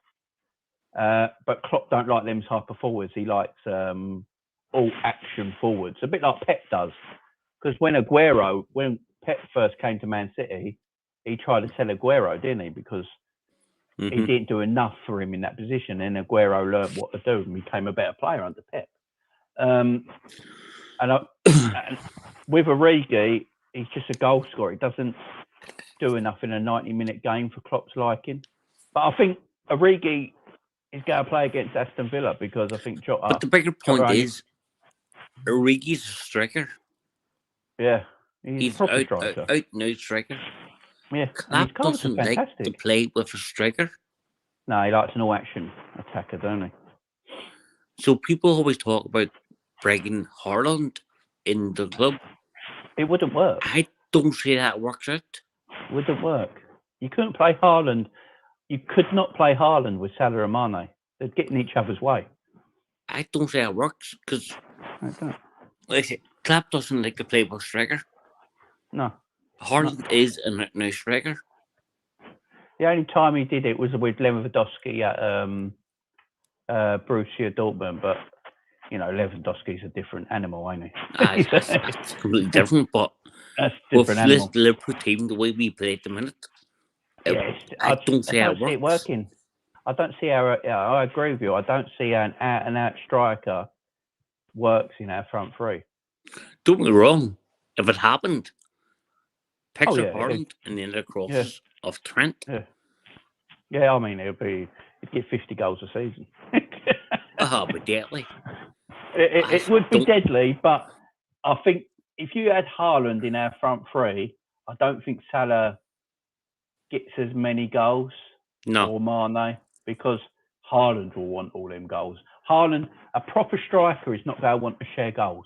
But Klopp don't like them type of forwards. He likes all action forwards, a bit like Pep does. Because when Pep first came to Man City, he tried to sell Aguero, didn't he? Because he didn't do enough for him in that position, and Aguero learned what to do and became a better player under Pep. And with Origi, he's just a goal scorer. He doesn't do enough in a 90-minute game for Klopp's liking. But I think Origi is going to play against Aston Villa because I think Jota... But the bigger point is, Origi's a striker. Yeah. He's a striker. Out-and-out striker. Yeah. Klopp doesn't like to play with a striker. No, he likes an all-action attacker, don't he? So people always talk about bringing Haaland in the club. It wouldn't work. I don't see that works out. It wouldn't work. You couldn't play Haaland. You could not play Haaland with Salah and Mane. They'd get in each other's way. I don't see how it works because Klopp doesn't like to play with a striker. No. Haaland is a new striker. The only time he did it was with Lewandowski at Borussia Dortmund, but Lewandowski's a different animal, ain't he? That's completely different, but that's different animal. With the Liverpool team, the way we play at the minute, I don't see how it works. See it working. I don't see how. I agree with you. I don't see how an out-and-out striker works in our front three. Don't get me wrong. If it happened, picture Haaland and then the crosses of Trent. Yeah, I mean, he'd get 50 goals a season. But deadly. It would be deadly, but I think if you had Haaland in our front three, I don't think Salah gets as many goals or Mane, because Haaland will want all them goals. Haaland, a proper striker, is not going to want to share goals.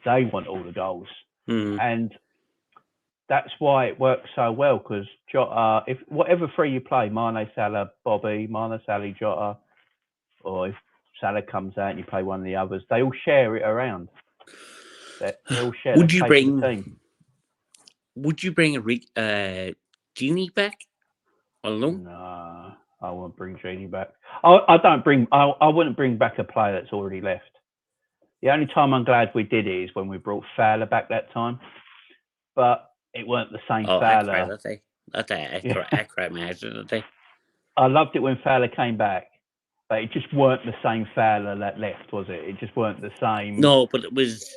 They want all the goals. And that's why it works so well, because Jota, if whatever three you play, Mane, Salah, Bobby, Mane, Salah, Jota, or if Salah comes out and you play one of the others, they all share it around. They all share Would the you face of the team. Would you bring a Genie back? Alone? No, I won't bring Genie back. I wouldn't bring back a player that's already left. The only time I'm glad we did it is when we brought Fowler back that time, but it weren't the same Oh, Fowler. I cried that day. I cried my eyes out that day. I loved it when Fowler came back, but it just weren't the same Fowler that left, was it? It just weren't the same. No, but it was.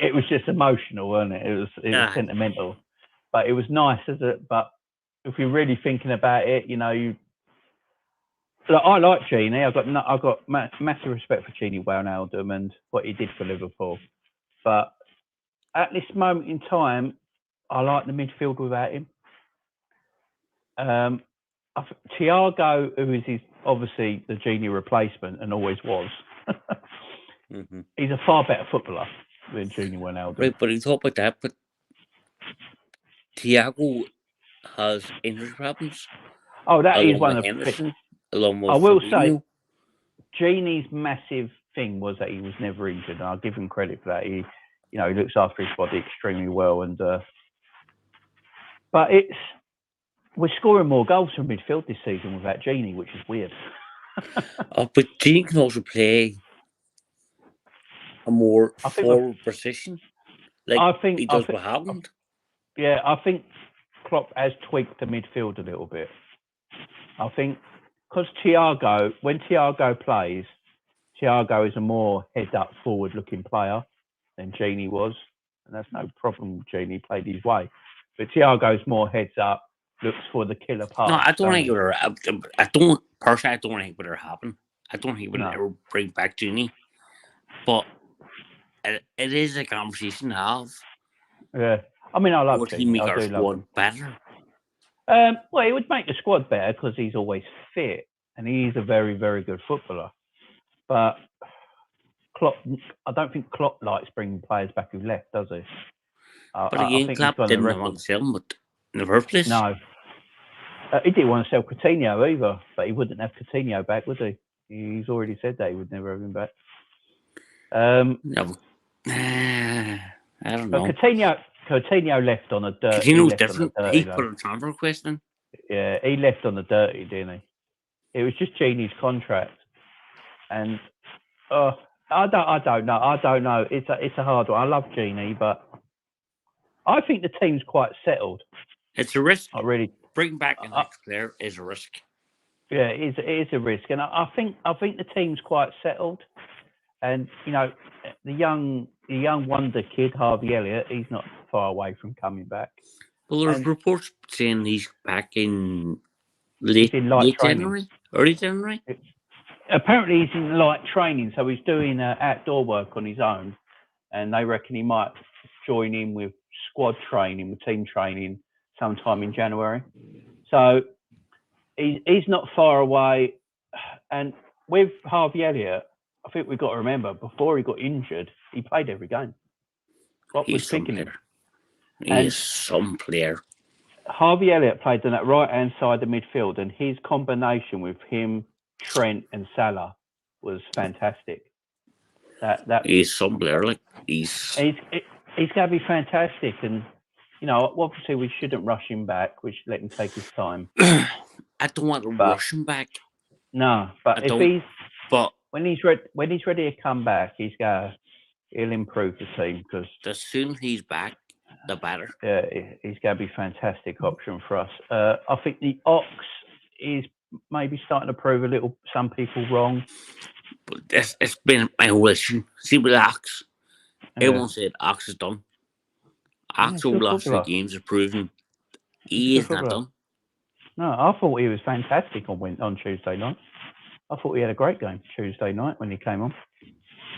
It was just emotional, wasn't it? It was sentimental, but it was nice, is it? But if you're really thinking about it, look, I like Genie. I've got massive respect for Genie Wijnaldum and what he did for Liverpool. But at this moment in time, I like the midfield without him. Thiago, who is obviously the Genie replacement and always was, he's a far better footballer than Genie Wijnaldum. Right, but you talk about that, but Thiago has injury problems. Oh, that is one of the. Along with I will say, Genie's massive thing was that he was never injured, and I'll give him credit for that. He looks after his body extremely well, and but we're scoring more goals from midfield this season without Genie, which is weird. But Genie can also play a more forward position, like I think he does with Haaland. Yeah, I think Klopp has tweaked the midfield a little bit. I think because when Thiago plays, Thiago is a more head-up, forward-looking player than Genie was, and that's no problem. Genie played his way, but Thiago's more heads-up, looks for the killer pass. No, I don't think it would. I don't think it would happen. I don't think it would ever bring back Genie, but it is a conversation to have. Yeah, I mean, I love Would Genie. He make our squad better? Well, it would make the squad better because he's always fit and he's a very, very good footballer. But Klopp, I don't think Klopp likes bringing players back who left, does he? But again, Klopp didn't want to sell him, but in the first place. No. He didn't want to sell Coutinho either, but he wouldn't have Coutinho back, would he? He's already said that he would never have him back. No. I don't know. Coutinho left on a dirty. Coutinho's different. He put a transfer request in. Yeah, he left on the dirty, didn't he? It was just Genie's contract, and I don't know. It's a hard one. I love Genie, but I think the team's quite settled. It's a risk. I really bring back an ex-player is a risk. Yeah, it is a risk, and I think the team's quite settled, and the young wonder kid Harvey Elliott, he's not far away from coming back. Well, there's reports saying he's back in late January, early January. Apparently, he's in light training, so he's doing outdoor work on his own, and they reckon he might join in with squad training, with team training, sometime in January. So he's not far away, and with Harvey Elliott, I think we've got to remember before he got injured, he played every game. What was picking him? He is some player. Harvey Elliott played on that right-hand side of the midfield, and his combination with him, Trent, and Salah was fantastic. He's some player. Like he's going to be fantastic, and obviously we shouldn't rush him back. We should let him take his time. I don't want to rush him back. No, but when he's ready to come back, he'll improve the team because the sooner he's back, the better. Yeah, he's going to be a fantastic option for us. I think the Ox is maybe starting to prove some people wrong. But it's been my whole issue. See with Ox, everyone said Ox is done. Ox over the last few games have proven he is not done. No, I thought he was fantastic on Tuesday night. I thought he had a great game Tuesday night when he came on.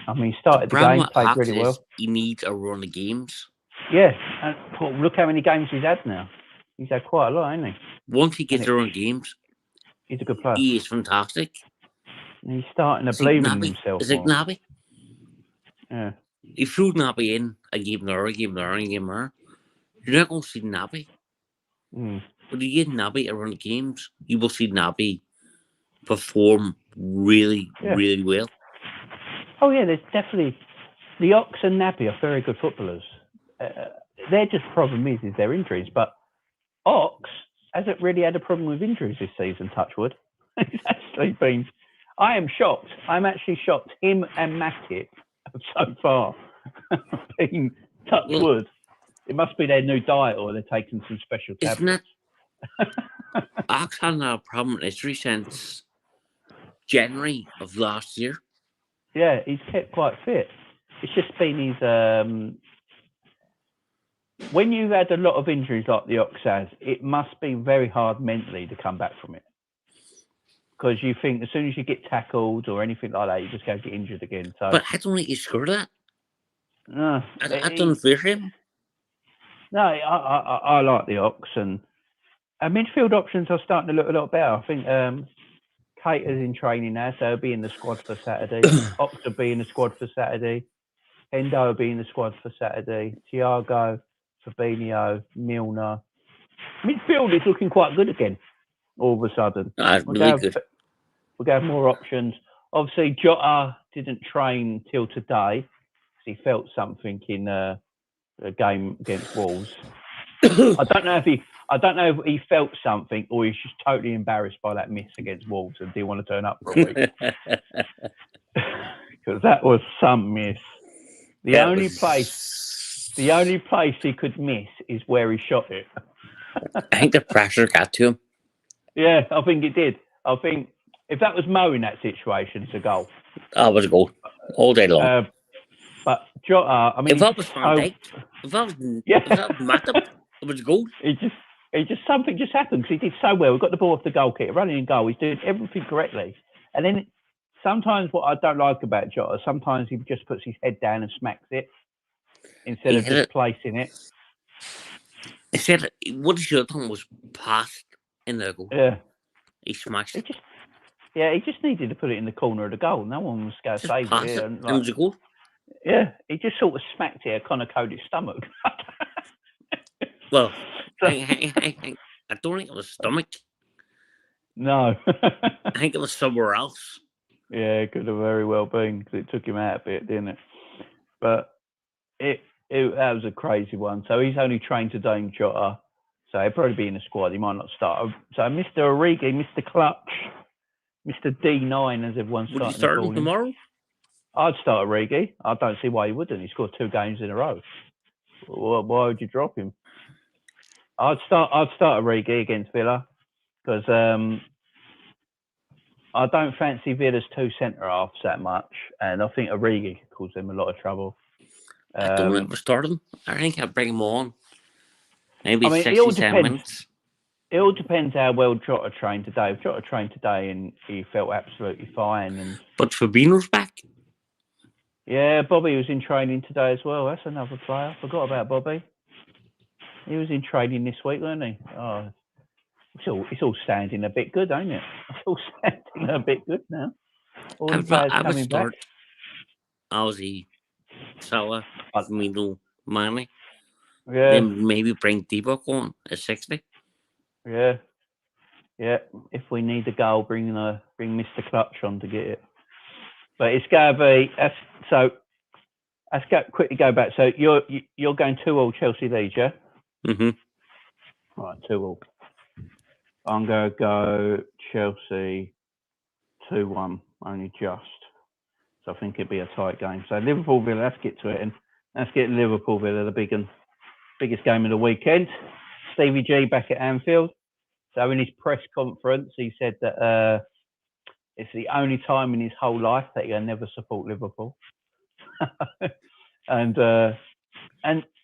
I mean, he started the game, played really well. He needs a run of games. Yeah, and look how many games he's had now. He's had quite a lot, hasn't he? Once he gets a run of games, he's a good player. He is fantastic. And he's starting to believe in himself. Is it Naby? Yeah. He threw Naby in a game there. You're not going to see Naby. But you give Naby a run of games, you will see Naby perform really, really well. Oh, yeah, there's definitely the Ox and Naby are very good footballers. Their just problem is their injuries. But Ox hasn't really had a problem with injuries this season, touch wood. He's actually been... I am shocked. I'm actually shocked. Him and Matip have so far been touch wood. It must be their new diet or they're taking some special tablets. Isn't it? Ox hasn't had a problem with injury since January of last year. Yeah, he's kept quite fit. It's just been his... when you've had a lot of injuries like the Ox has, it must be very hard mentally to come back from it. Because you think as soon as you get tackled or anything like that, you just go get injured again. So, but I don't think he scored that. No. I don't fear him. No, I like the Ox. And midfield options are starting to look a lot better. I think Cater's in training now, so he'll be in the squad for Saturday. Ox will be in the squad for Saturday. Hendo will be in the squad for Saturday. Thiago, Fabinho, Milner. Midfield is looking quite good again, all of a sudden. Really good. We're going to have more options. Obviously, Jota didn't train till today because he felt something in a game against Wolves. I don't know if he felt something or he's just totally embarrassed by that miss against Wolves and didn't want to turn up for a week. Because that was some miss. The only place he could miss is where he shot it. I think the pressure got to him. Yeah, I think it did. I think if that was Mo in that situation, it's a goal. Oh, it was a goal all day long. But Jota, I mean, if that was Van Dijk, if that was Matip, it was a goal. Something just happened because he did so well. We got the ball off the goal kick, running in goal. He's doing everything correctly. And then sometimes what I don't like about Jota, sometimes he just puts his head down and smacks it instead of just placing it. Instead, what he should have done was passed in the goal. Yeah. He smashed it. He just needed to put it in the corner of the goal. No one was going to save it. And it was a goal. Yeah, he just sort of smacked it at Conor Cody's stomach. Well, I don't think it was stomach. No. I think it was somewhere else. Yeah, it could have very well been because it took him out a bit, didn't it? But that was a crazy one. So he's only trained today in Jota. So he'll probably be in the squad. He might not start. So Mr. Origi, Mr. Clutch, Mr. D9, as everyone's starting to call him. Would you start him tomorrow? I'd start Origi. I don't see why he wouldn't. He scored 2 games in a row. Why would you drop him? I'd start Origi against Villa because I don't fancy Villa's 2 centre halves that much, and I think Origi could cause them a lot of trouble. I don't ever start him. I think I'd bring him on. Maybe 67 minutes. It all depends how well Jota trained today. If Jota trained today and he felt absolutely fine, but Fabinho's back. Yeah, Bobby was in training today as well. That's another player. Forgot about Bobby. He was in training this week, wasn't he? Oh, it's all standing a bit good, ain't it? It's all standing a bit good now. All the players coming back. Ozzy, Salah, Firmino, Mane. Yeah. Then maybe bring Divock on at 60. Yeah. Yeah. If we need a goal, bring Mr. Clutch on to get it. But it's going to be let's quickly go back. So you're going 2-2 Chelsea Leeds, yeah? Mm-hmm. Right, 2-2. I'm going to go Chelsea 2-1, only just. So I think it'd be a tight game. So Liverpool Villa, let's get to it. And let's get Liverpool Villa, the biggest game of the weekend. Stevie G back at Anfield. So in his press conference, he said that it's the only time in his whole life that he'll never support Liverpool. and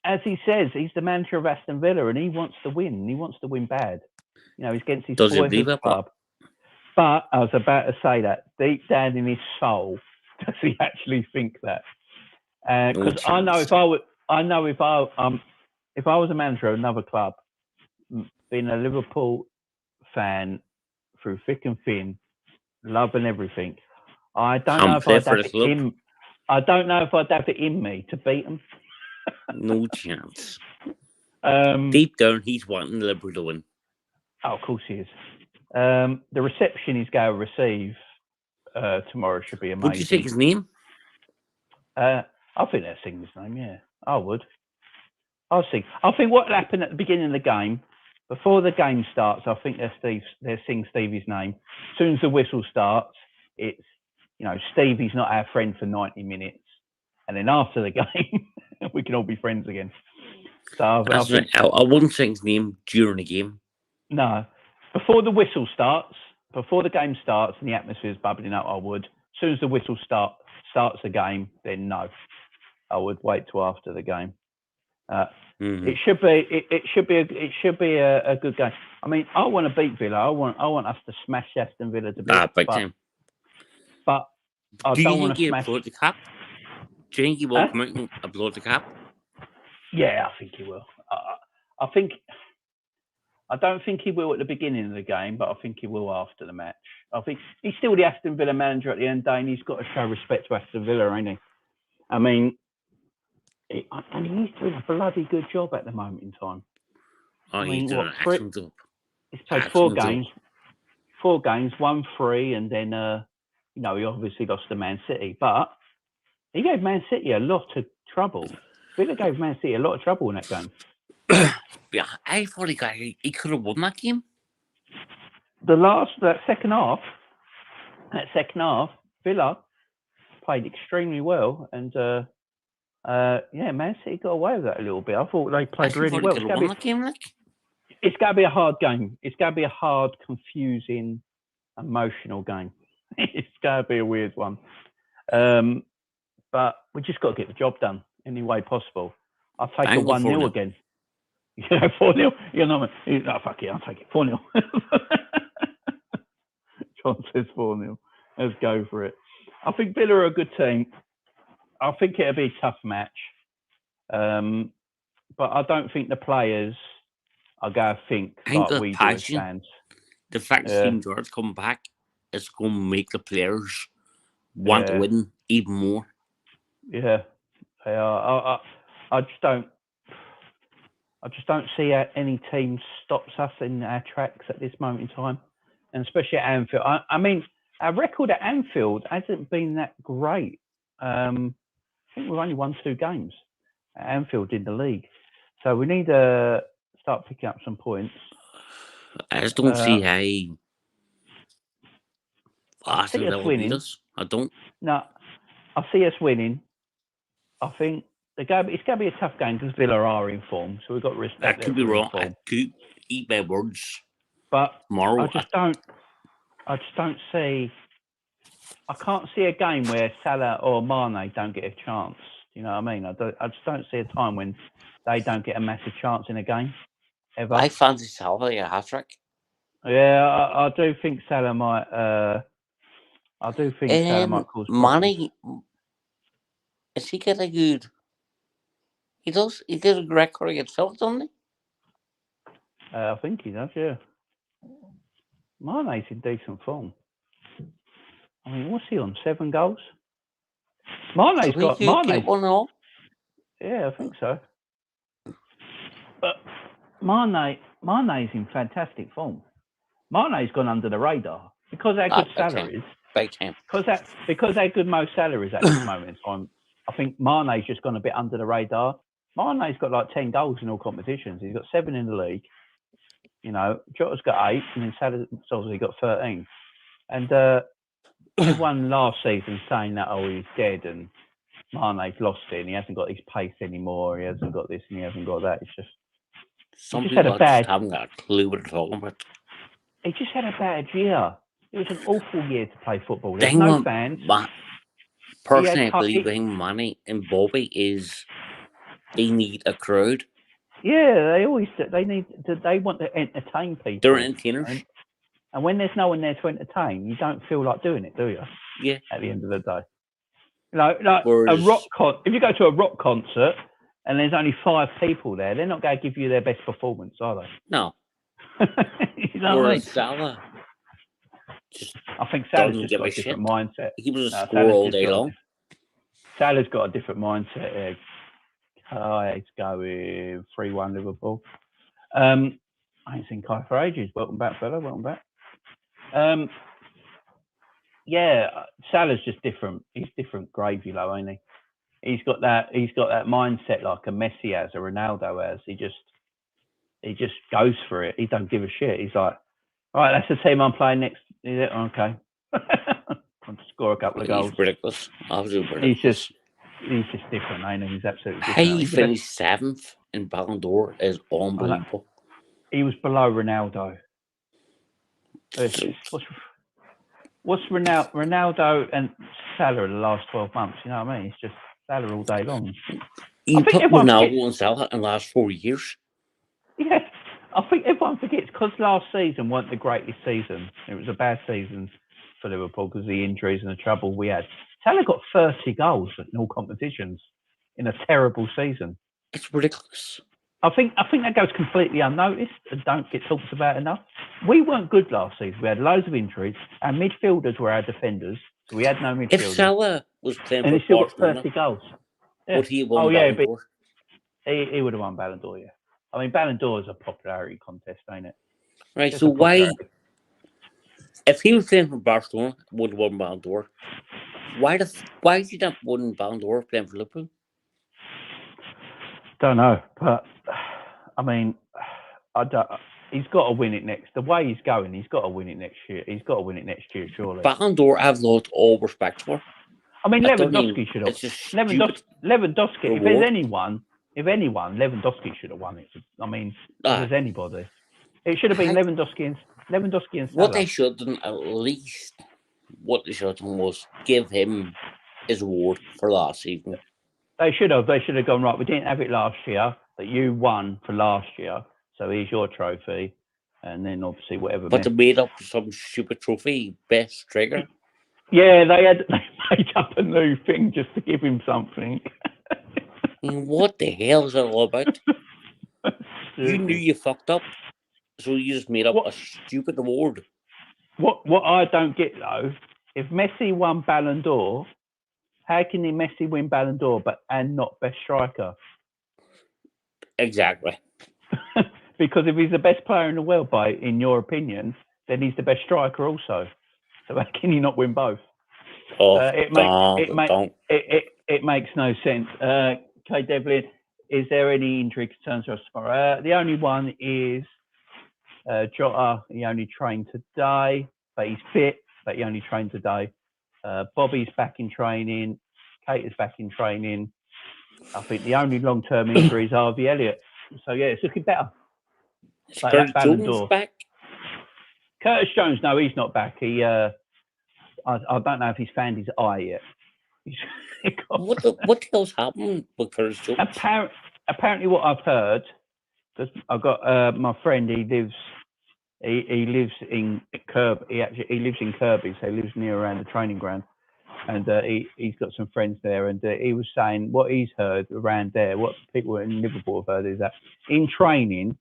as he says, he's the manager of Aston Villa and he wants to win. And he wants to win bad. You know, he's against his boyhood club. But I was about to say that deep down in his soul, does he actually think that? Because I know if I was a manager of another club, being a Liverpool fan through thick and thin, love and everything, I don't know if I'd have it in me to beat them. No chance. Deep down, he's wanting Liverpool to win. Oh, of course he is. The reception he's going to receive tomorrow should be amazing. Would you take his name? I think they're singing his name. Yeah, I would. I think what happened at the beginning of the game, before the game starts, I think they're singing Stevie's name. As soon as the whistle starts, it's Stevie's not our friend for 90 minutes, and then after the game, we can all be friends again. So I think I wouldn't sing his name during the game. no, before the whistle starts, before the game starts and the atmosphere is bubbling up, I would. As soon as the whistle starts the game, then no, I would wait till after the game. It should be a good game. I mean, I want to beat Villa. I want us to smash Aston Villa to bits. Big time. But I Do you don't think want to he'll smash. applaud the cap? Do you think he will come out and applaud the cap? Yeah, I think he will. I don't think he will at the beginning of the game, but I think he will after the match. I think he's still the Aston Villa manager at the end of the day, and he's got to show respect to Aston Villa, ain't he? I mean, and he's doing a bloody good job at the moment in time. Oh, he's doing an excellent job. He's played four games, 1-3, and then he obviously lost to Man City, but he gave Man City a lot of trouble. Villa gave Man City a lot of trouble in that game. Yeah, I thought he could have won that game. That second half, Villa played extremely well, and Man City got away with that a little bit. I thought they played really well. Could have won that game, like. It's going to be a hard game. It's going to be a hard, confusing, emotional game. It's going to be a weird one. But we just got to get the job done any way possible. I'll take a 1-0 again. 4-0. No, fuck it, I'll take it. 4-0. John says 4-0. Let's go for it. I think Villa are a good team. I think it'll be a tough match. But I don't think the players are going to think like we do as fans. The fact that Steven Gerrard's come back is going to make the players want to win even more. Yeah, they are. I just don't see how any team stops us in our tracks at this moment in time, and especially at Anfield. I mean, our record at Anfield hasn't been that great. I think we've only won 2 games at Anfield in the league, so we need to start picking up some points. I just don't see how. I see us winning. I don't. No, I see us winning. I think it's going to be a tough game because Villa are in form, so we've got to respect. I could be wrong. I could eat my words. But tomorrow, I just don't see. I can't see a game where Salah or Mane don't get a chance. You know what I mean? I just don't see a time when they don't get a massive chance in a game ever. I fancy Salah a hat trick. Yeah, I do think Salah might. Salah might cause Mane. Is he get a good? He does. He did a record against Villa, doesn't he? I think he does. Yeah. Mane's in decent form. I mean, what's he on? 7 goals. Mane's got one all. Yeah, I think so. But Mane's in fantastic form. Mane's gone under the radar because our good salaries. Because our good most salaries at this moment in time. I think Mane's just gone a bit under the radar. Mane's got like 10 goals in all competitions. He's got 7 in the league. Jota's got 8, and then Salah's obviously got 13. And everyone last season saying that, he's dead and Mane's lost it and he hasn't got his pace anymore. He hasn't got this and he hasn't got that. It's just some people haven't got a clue what they're talking about. He just had a bad year. It was an awful year to play football. There's no fans. Personally, I believe Mane and Bobby they need a crowd. Yeah, they want to entertain people. They're entertainers. And when there's no one there to entertain, you don't feel like doing it, do you? Yeah. At the end of the day. If you go to a rock concert and there's only 5 people there, they're not going to give you their best performance, are they? No. Whereas Salah, I think Salah's just got a different mindset. He was a score all day long. Salah's got a different mindset. It's going 3-1 Liverpool. I ain't seen Kai for ages. Welcome back, fella. Welcome back. Salah's just different. He's different gravy, though, ain't he? He's got that mindset like a Messi has, a Ronaldo has. He just goes for it. He don't give a shit. He's like, all right, that's the team I'm playing next. Is it? Okay. I'll score a couple of goals. He's ridiculous. Absolutely ridiculous. He's just different, ain't he? He's absolutely How different. he finished 7th in Ballon d'Or is unbelievable. He was below Ronaldo. What's Ronaldo and Salah the last 12 months? You know what I mean? It's just Salah all day long. You put Ronaldo and Salah in the last 4 years. Yeah, I think everyone forgets because last season wasn't the greatest season. It was a bad season for Liverpool because of the injuries and the trouble we had. Salah got 30 goals in all competitions in a terrible season. It's ridiculous. I think that goes completely unnoticed and don't get talked about enough. We weren't good last season. We had loads of injuries. Our midfielders were our defenders, so we had no midfielders. If Salah was playing and for he still Barcelona, got 30 goals. Yeah. Would he have won Ballon d'Or? He would have won Ballon d'Or, yeah. I mean, Ballon d'Or is a popularity contest, ain't it? Right, so why, if he was playing for Barcelona, would have won Ballon d'Or? Why is he not winning Ballon d'Or playing for Liverpool? Don't know, but I mean, he's got to win it next. The way he's going, he's got to win it next year. He's got to win it next year, surely. Ballon d'Or, I've lost all respect for. I mean, Lewandowski should have. Lewandowski. If there's anyone, Lewandowski should have won it. I mean, if there's anybody, it should have been Lewandowski and Salah. What they should have done, was give him his award for last season. They should have gone, right, we didn't have it last year, but you won for last year, so here's your trophy, and then obviously whatever. But they made up some stupid trophy, best trigger. Yeah, they made up a new thing just to give him something. What the hell is that all about? You knew you fucked up, so you just made up a stupid award. What I don't get though, if Messi won Ballon d'Or, how can Messi win Ballon d'Or and not best striker? Exactly. Because if he's the best player in the world, in your opinion, then he's the best striker also. So how can he not win both? It makes no sense. Kay Devlin, is there any injury concerns for us tomorrow? The only one is Jota. He only trained today, but he's fit, but he only trained today. Bobby's back in training. Kate is back in training. I think the only long-term injuries are Harvey Elliott. So yeah, it's looking better. Is Curtis Jones back? Curtis Jones, no, he's not back. He, I don't know if he's found his eye yet. What the hell's happened with Curtis Jones? Apparently, what I've heard, because I've got my friend. He lives in Kirby. He lives in Kirby, so he lives near around the training ground, and he's got some friends there. And he was saying what he's heard around there. What people in Liverpool have heard is that in training,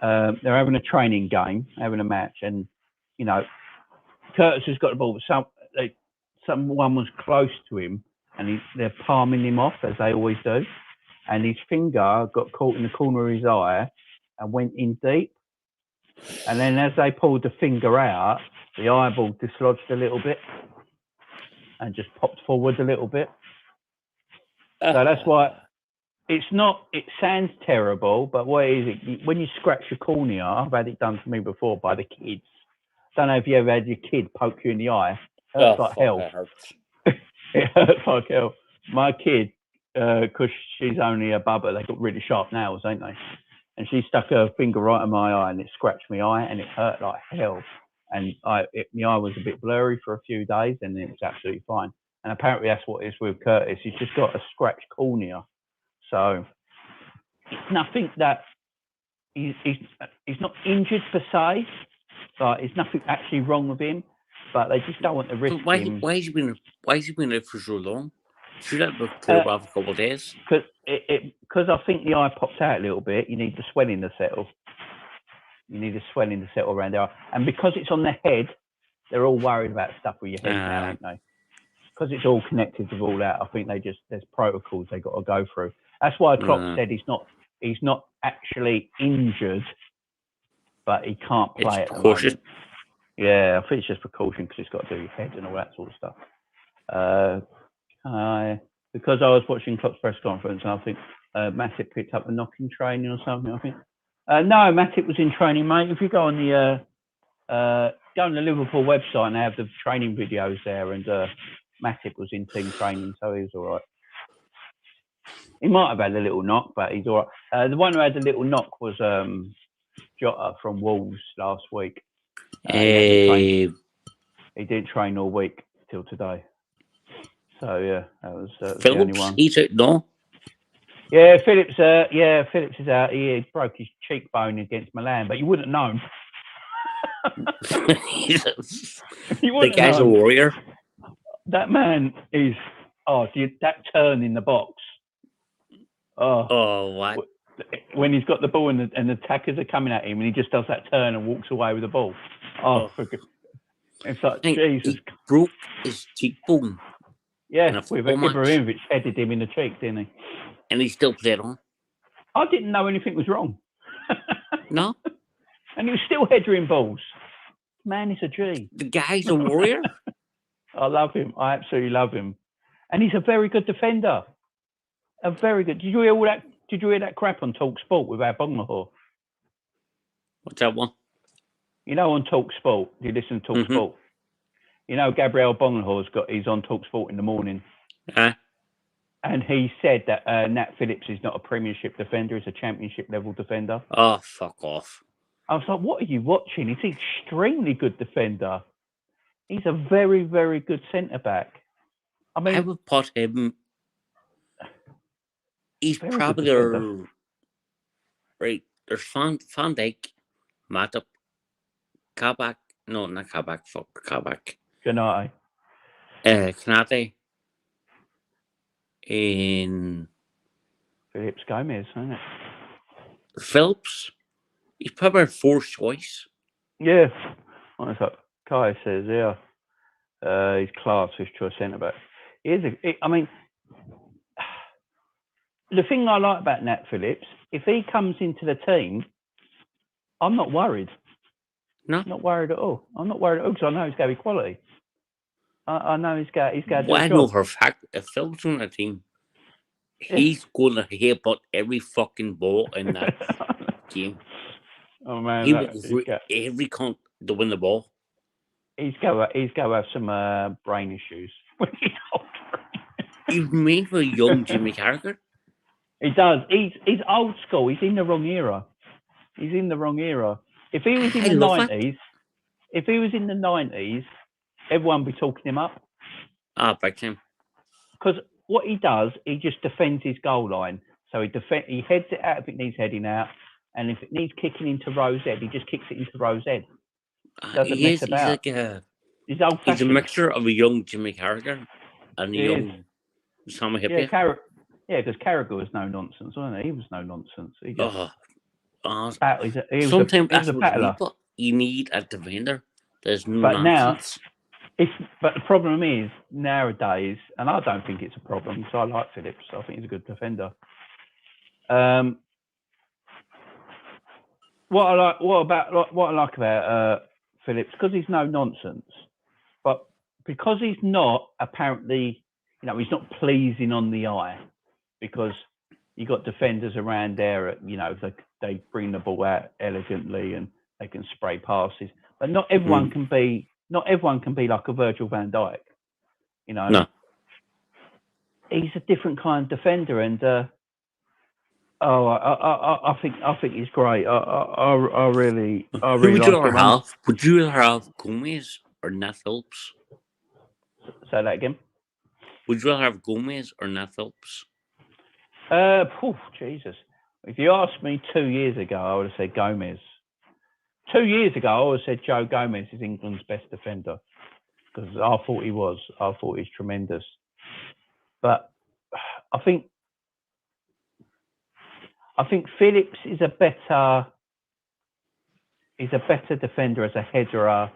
they're having a training game, having a match, and Curtis has got the ball, but someone was close to him, and they're palming him off as they always do, and his finger got caught in the corner of his eye and went in deep. And then as they pulled the finger out, the eyeball dislodged a little bit and just popped forward a little bit. So that's why it sounds terrible, but what is it? When you scratch your cornea, I've had it done to me before by the kids. Don't know if you ever had your kid poke you in the eye. It hurts like hell. It hurts like hell. My kid, because she's only a bubba, they got really sharp nails, ain't they? And she stuck her finger right in my eye and it scratched my eye and it hurt like hell. And my eye was a bit blurry for a few days and then it was absolutely fine. And apparently that's what it is with Curtis. He's just got a scratched cornea. So it's nothing that he's not injured per se. Like, there's nothing actually wrong with him, but they just don't want to risk him. Why has he been there for so long? Should that be cleared off a couple of days? Because I think the eye popped out a little bit. You need the swelling to settle. Around the eye, and because it's on the head, they're all worried about stuff with your head now, aren't they? Because it's all connected with all that. I think there's protocols they got to go through. That's why Klopp said he's not actually injured, but he can't play at the moment. Yeah, I think it's just precaution because it's got to do with your head and all that sort of stuff. because I was watching Klopp's press conference, and I think Matip picked up a knock in training or something. I think no, Matip was in training, mate. If you go on the Liverpool website, and they have the training videos there, and Matip was in team training, so he was all right. He might have had a little knock, but he's all right. The one who had a little knock was Jota from Wolves last week. He didn't train all week till today. So yeah, that was the only one. He's out, no? Yeah, Phillips is out. He broke his cheekbone against Milan, but you wouldn't know. The guy's a warrior. That man is. That turn in the box. What? When he's got the ball and the attackers are coming at him, and he just does that turn and walks away with the ball. It's like Jesus. He broke his cheekbone. Yeah, with Ibrahimovic headed him in the cheek, didn't he? And he still played on. I didn't know anything was wrong. No. And he was still headering balls. Man, he's a G. The guy's a warrior. I love him. I absolutely love him. And he's a very good defender. A very good. Did you hear all that? Did you hear that crap on Talk Sport with our Bonglahor? What's that one? You know, on Talk Sport. You listen to Talk Sport. You know, Gabriel he's on Talk Sport in the morning. And he said that Nat Phillips is not a Premiership defender, he's a Championship level defender. Oh, fuck off. I was like, what are you watching? He's an extremely good defender. He's a very, very good centre-back. I mean, I would put him... He's probably right. There's Van Dijk, Matip, Kabak. No, not Kabak. Fuck Kabak. Canate. Canate. In Phillips Gomez, isn't it? Phillips. He's probably our fourth choice. Yeah. That's what Kai says, yeah. He's class, his choice centre-back. I mean... The thing I like about Nat Phillips, if he comes into the team, I'm not worried. No, not worried at all. I'm not worried at all because I know he's going to be quality. I know he's going to do I know for a fact, if Phillips on the team, he's going to headbutt every fucking ball in that game. Oh man, he will every cunt to win the ball. He's going to have some brain issues when he's older. He's made for a young Jimmy Carragher. He does. He's old school. He's in the wrong era. If he was in the 90s, everyone would be talking him up. Back to him. Because what he does, he just defends his goal line. So he heads it out if it needs heading out, and if it needs kicking into row Z, he just kicks it into row Z. Doesn't mess about. He's a mixture of a young Jimmy Carragher and a young Sam Hippie. Yeah, because Carragher was no nonsense, wasn't he? He was no nonsense. He just sometimes that's what you need a defender. There's no nonsense. But the problem is nowadays, and I don't think it's a problem because I like Phillips. I think he's a good defender. What I like about Phillips, because he's no nonsense, but because he's not apparently, he's not pleasing on the eye. Because you got defenders around there, they bring the ball out elegantly and they can spray passes. But not everyone can be. Not everyone can be like a Virgil van Dijk. No. He's a different kind of defender, and I think he's great. I really would you like him. Would you rather have Gomez or Nat Phillips? Say that again. Would you rather have Gomez or Nat Phillips? Jesus. If you asked me 2 years ago, I would have said Gomez. 2 years ago, I would have said Joe Gomez is England's best defender because I thought he was. I thought he's tremendous. But I think Phillips is a better defender as a header,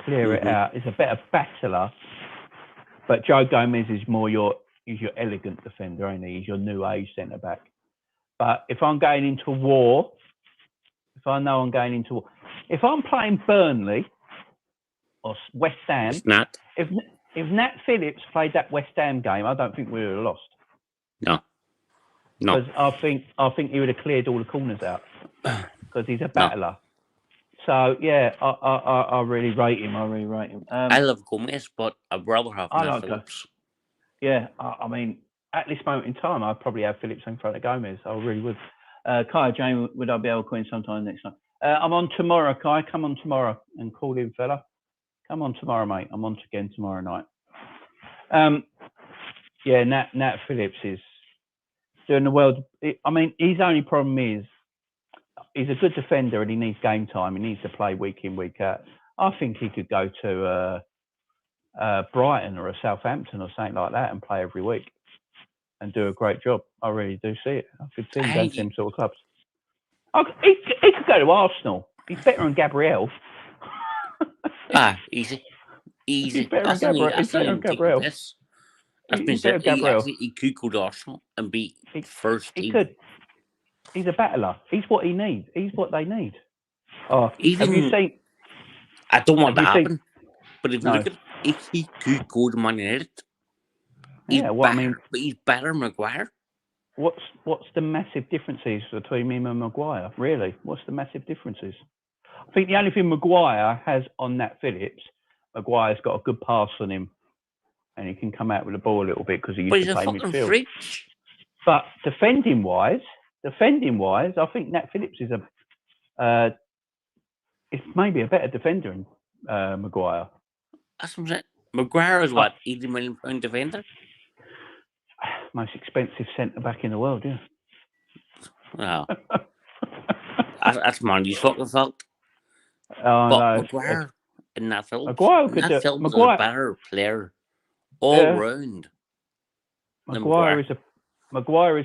clear it out. He's a better battler. But Joe Gomez is more your elegant defender, ain't he? He's your new age centre back. But if I'm going into war, if I'm playing Burnley or West Ham, if Nat Phillips played that West Ham game, I don't think we would have lost. No. Because I think he would have cleared all the corners out because he's a battler. So yeah, I really rate him. I love Gomez, but I'd rather have I Nat like Phillips. Yeah, I mean, at this moment in time, I'd probably have Phillips in front of Gomez. I really would. Kai, Jane, would I be able to call in sometime next night? I'm on tomorrow, Kai. Come on tomorrow and call in, fella. Come on tomorrow, mate. I'm on again tomorrow night. Yeah, Nat Phillips is doing the world. I mean, his only problem is he's a good defender and he needs game time. He needs to play week in, week out. I think he could go to Brighton or a Southampton or something like that and play every week and do a great job. I really do see it. I could see him going to them sort of clubs. He could go to Arsenal. He's better than Gabriel. Easy. He's better than Gabriel. He's better than Gabriel. He could go to Arsenal and be first team. He could. He's a battler. He's what he needs. He's what they need. Oh, have you seen? I don't want that to happen. But if you look at if he could go to Man United, he's better than Maguire. What's the massive differences between him and Maguire? Really? What's the massive differences? I think the only thing Maguire has on Nat Phillips, Maguire's got a good pass on him, and he can come out with the ball a little bit because he used to play midfield. Fridge. But defending wise, I think Nat Phillips is maybe a better defender than Maguire. That's what I'm saying. Maguire is what, £80 million defender? Most expensive centre back in the world, yeah. Wow. That's Mandy's fucking fault. But Maguire and Nat Phillips. Maguire is a better player all round. Maguire is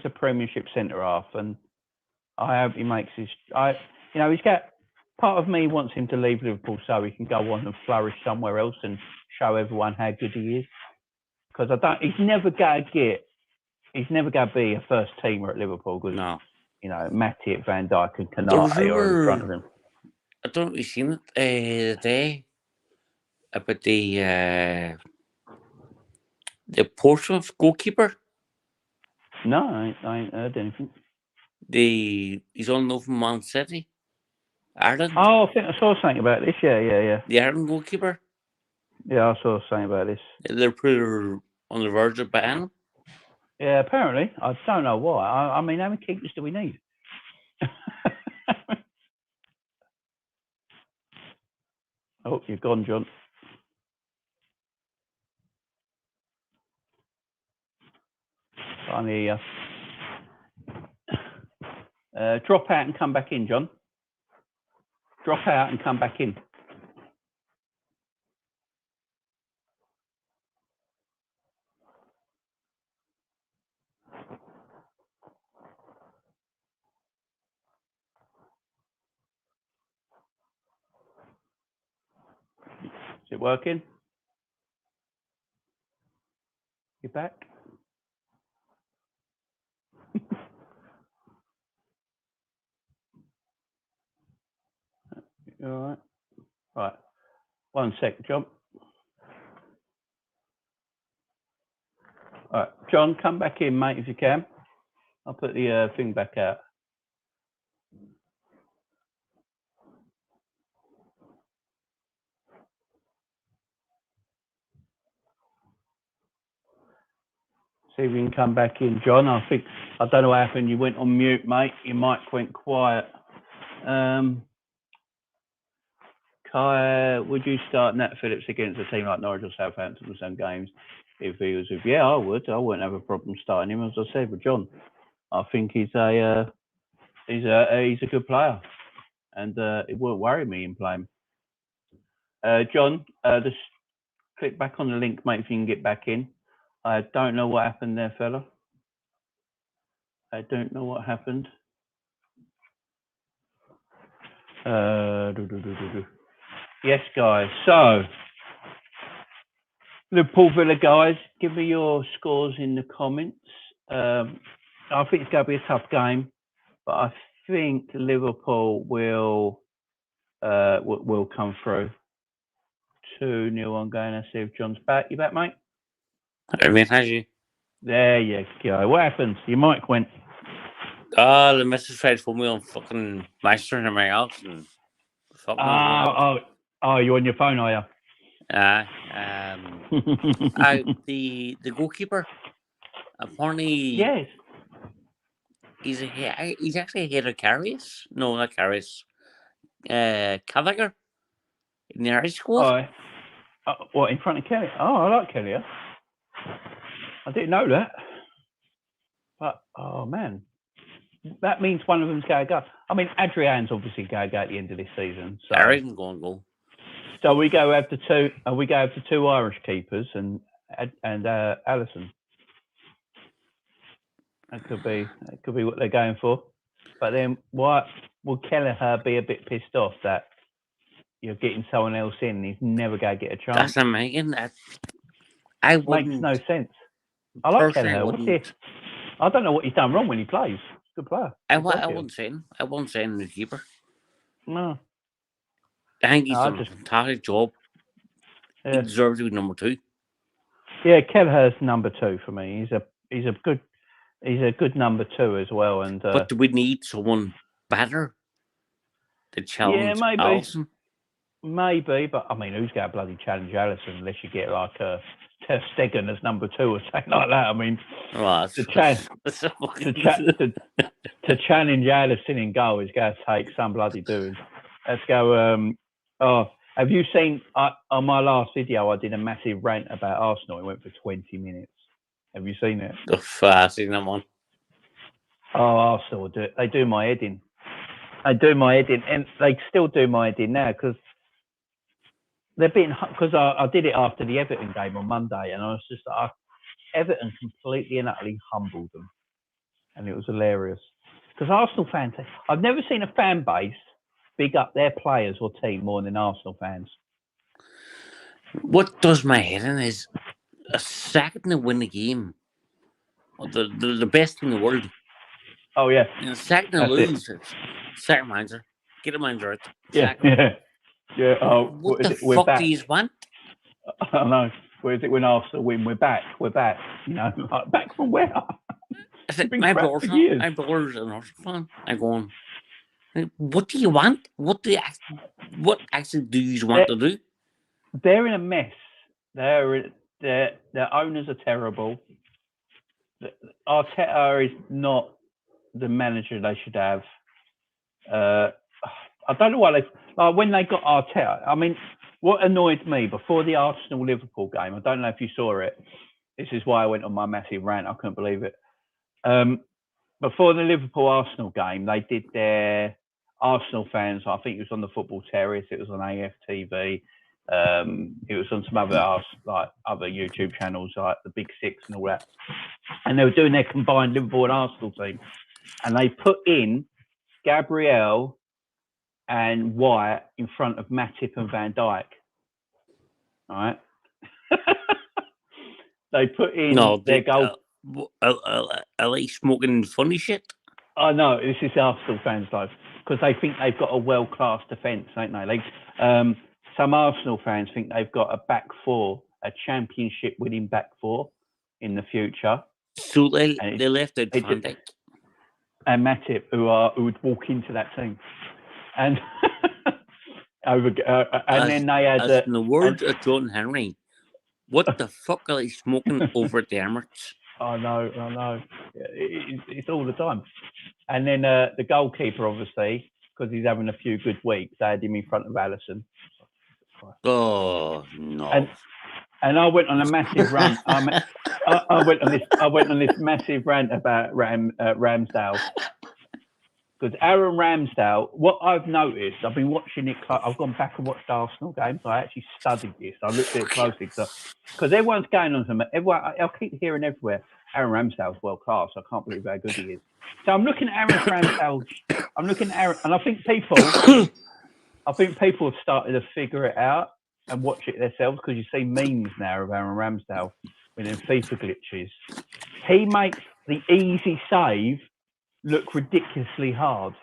a Premiership centre half, and I hope he makes his. He's got. Part of me wants him to leave Liverpool so he can go on and flourish somewhere else and show everyone how good he is. Because he's never going to be a first teamer at Liverpool. Because Matip, Van Dijk, and Konate are in front of him. I don't know if you've seen it today about the Portsmouth goalkeeper. No, I ain't heard anything. He's on loan from Man City. Ireland. Oh, I think I saw something about this. Yeah. The Ireland goalkeeper. Yeah, I saw something about this. They're on the verge of banning him. Yeah, apparently. I don't know why. I mean, how many keepers do we need? Oh, you're gone, John. I'm here. Drop out and come back in, John. Drop out and come back in. Is it working? You back? You all right? Right. 1 sec, John. All right, John, come back in, mate, if you can. I'll put the thing back out. See if you can come back in, John. I don't know what happened. You went on mute, mate. Your mic went quiet. Kai, would you start Nat Phillips against a team like Norwich or Southampton in some games? If he was with, I would. I wouldn't have a problem starting him, as I said with John. I think he's a good player, and it won't worry me in playing. John, just click back on the link, mate, if you can get back in. I don't know what happened there, fella. I don't know what happened. Yes, guys. So, Liverpool Villa, guys, give me your scores in the comments. I think it's going to be a tough game, but I think Liverpool will come through. 2-0 on going. Let's see if John's back. You back, mate? I mean, has you? There you go. What happened? Your mic went. The missus tried to phone me on fucking Master and everything else, and fucking You on your phone, are you? The goalkeeper. Apparently, Yes. he's actually ahead of Karius. No, not Karius. Gallagher in the Irish squad. What, in front of Kelly? Oh, I like Kelly. I didn't know that. But, oh, man. That means one of them's going to go. I mean, Adrian's obviously going to go at the end of this season. So Harry's going to go. So we go have the two Irish keepers and Allison. That could be what they're going for. But then why will Kelleher be a bit pissed off that you're getting someone else in and he's never going to get a chance? That's amazing. I wouldn't. Makes no sense. I like Kelleher. I don't know what he's done wrong when he plays. Good player. I wasn't saying the keeper. No. I think he's done a fantastic job. Yeah. He deserves to be number 2. Yeah, Kelleher's number 2 for me. He's a good number 2 as well. And but do we need someone better to challenge Allison? Maybe, but I mean, who's going to bloody challenge Allison unless you get like a Ter Stegen as number 2 or something like that? I mean, to challenge Allison in goal is going to take some bloody doing. Let's go. Have you seen on my last video? I did a massive rant about Arsenal. It went for 20 minutes. Have you seen it? I've seen that one. Oh, Arsenal do it. They do my head in. And they still do my head in now because they're being. Because I did it after the Everton game on Monday, and I was just Everton completely and utterly humbled them, and it was hilarious. Because Arsenal fans, I've never seen a fan base big up their players or team more than Arsenal fans. What does my head in is a second to win the game. The best team in the world. Oh, yeah. And a second to lose. Second manager. Get a manager out. Yeah. Oh, what the fuck do you want? I know. Where is it when Arsenal win? We're back. You know, back from where? My brother's an Arsenal fan. I'm going, what do you want? What actually do you want to do? They're in a mess. Their owners are terrible. Arteta is not the manager they should have. I don't know why when they got Arteta. I mean, what annoyed me before the Arsenal-Liverpool game, I don't know if you saw it. This is why I went on my massive rant. I couldn't believe it. Before the Liverpool-Arsenal game, they did their Arsenal fans. I think it was on the Football Terrace. It was on AFTV. It was on some other YouTube channels like the Big Six and all that. And they were doing their combined Liverpool and Arsenal team. And they put in Gabriel and Wyatt in front of Matip and Van Dijk. All right. They put in their goal. Are they smoking funny shit? Oh, no, this is Arsenal fans' life. Because they think they've got a world-class defence, don't they? Some Arsenal fans think they've got a back four, a championship-winning back four in the future. So they left out Van Dijk. And Matip, who would walk into that team. And then they had... in the words of John Henry, what the fuck are they smoking over at the Emirates? I know. It's all the time. And then the goalkeeper, obviously, because he's having a few good weeks, they had him in front of Allison. Oh, no. And I went on a massive rant. I went on this massive rant about Ramsdale. Because Aaron Ramsdale, what I've noticed, I've been watching it. I've gone back and watched Arsenal games. I actually studied this. I looked at it closely because everyone's going on to me. I'll keep hearing everywhere. Aaron Ramsdale's world class. I can't believe how good he is. So I'm looking at Aaron Ramsdale. I'm looking at Aaron, and I think people have started to figure it out and watch it themselves because you see memes now of Aaron Ramsdale with them FIFA glitches. He makes the easy save look ridiculously hard.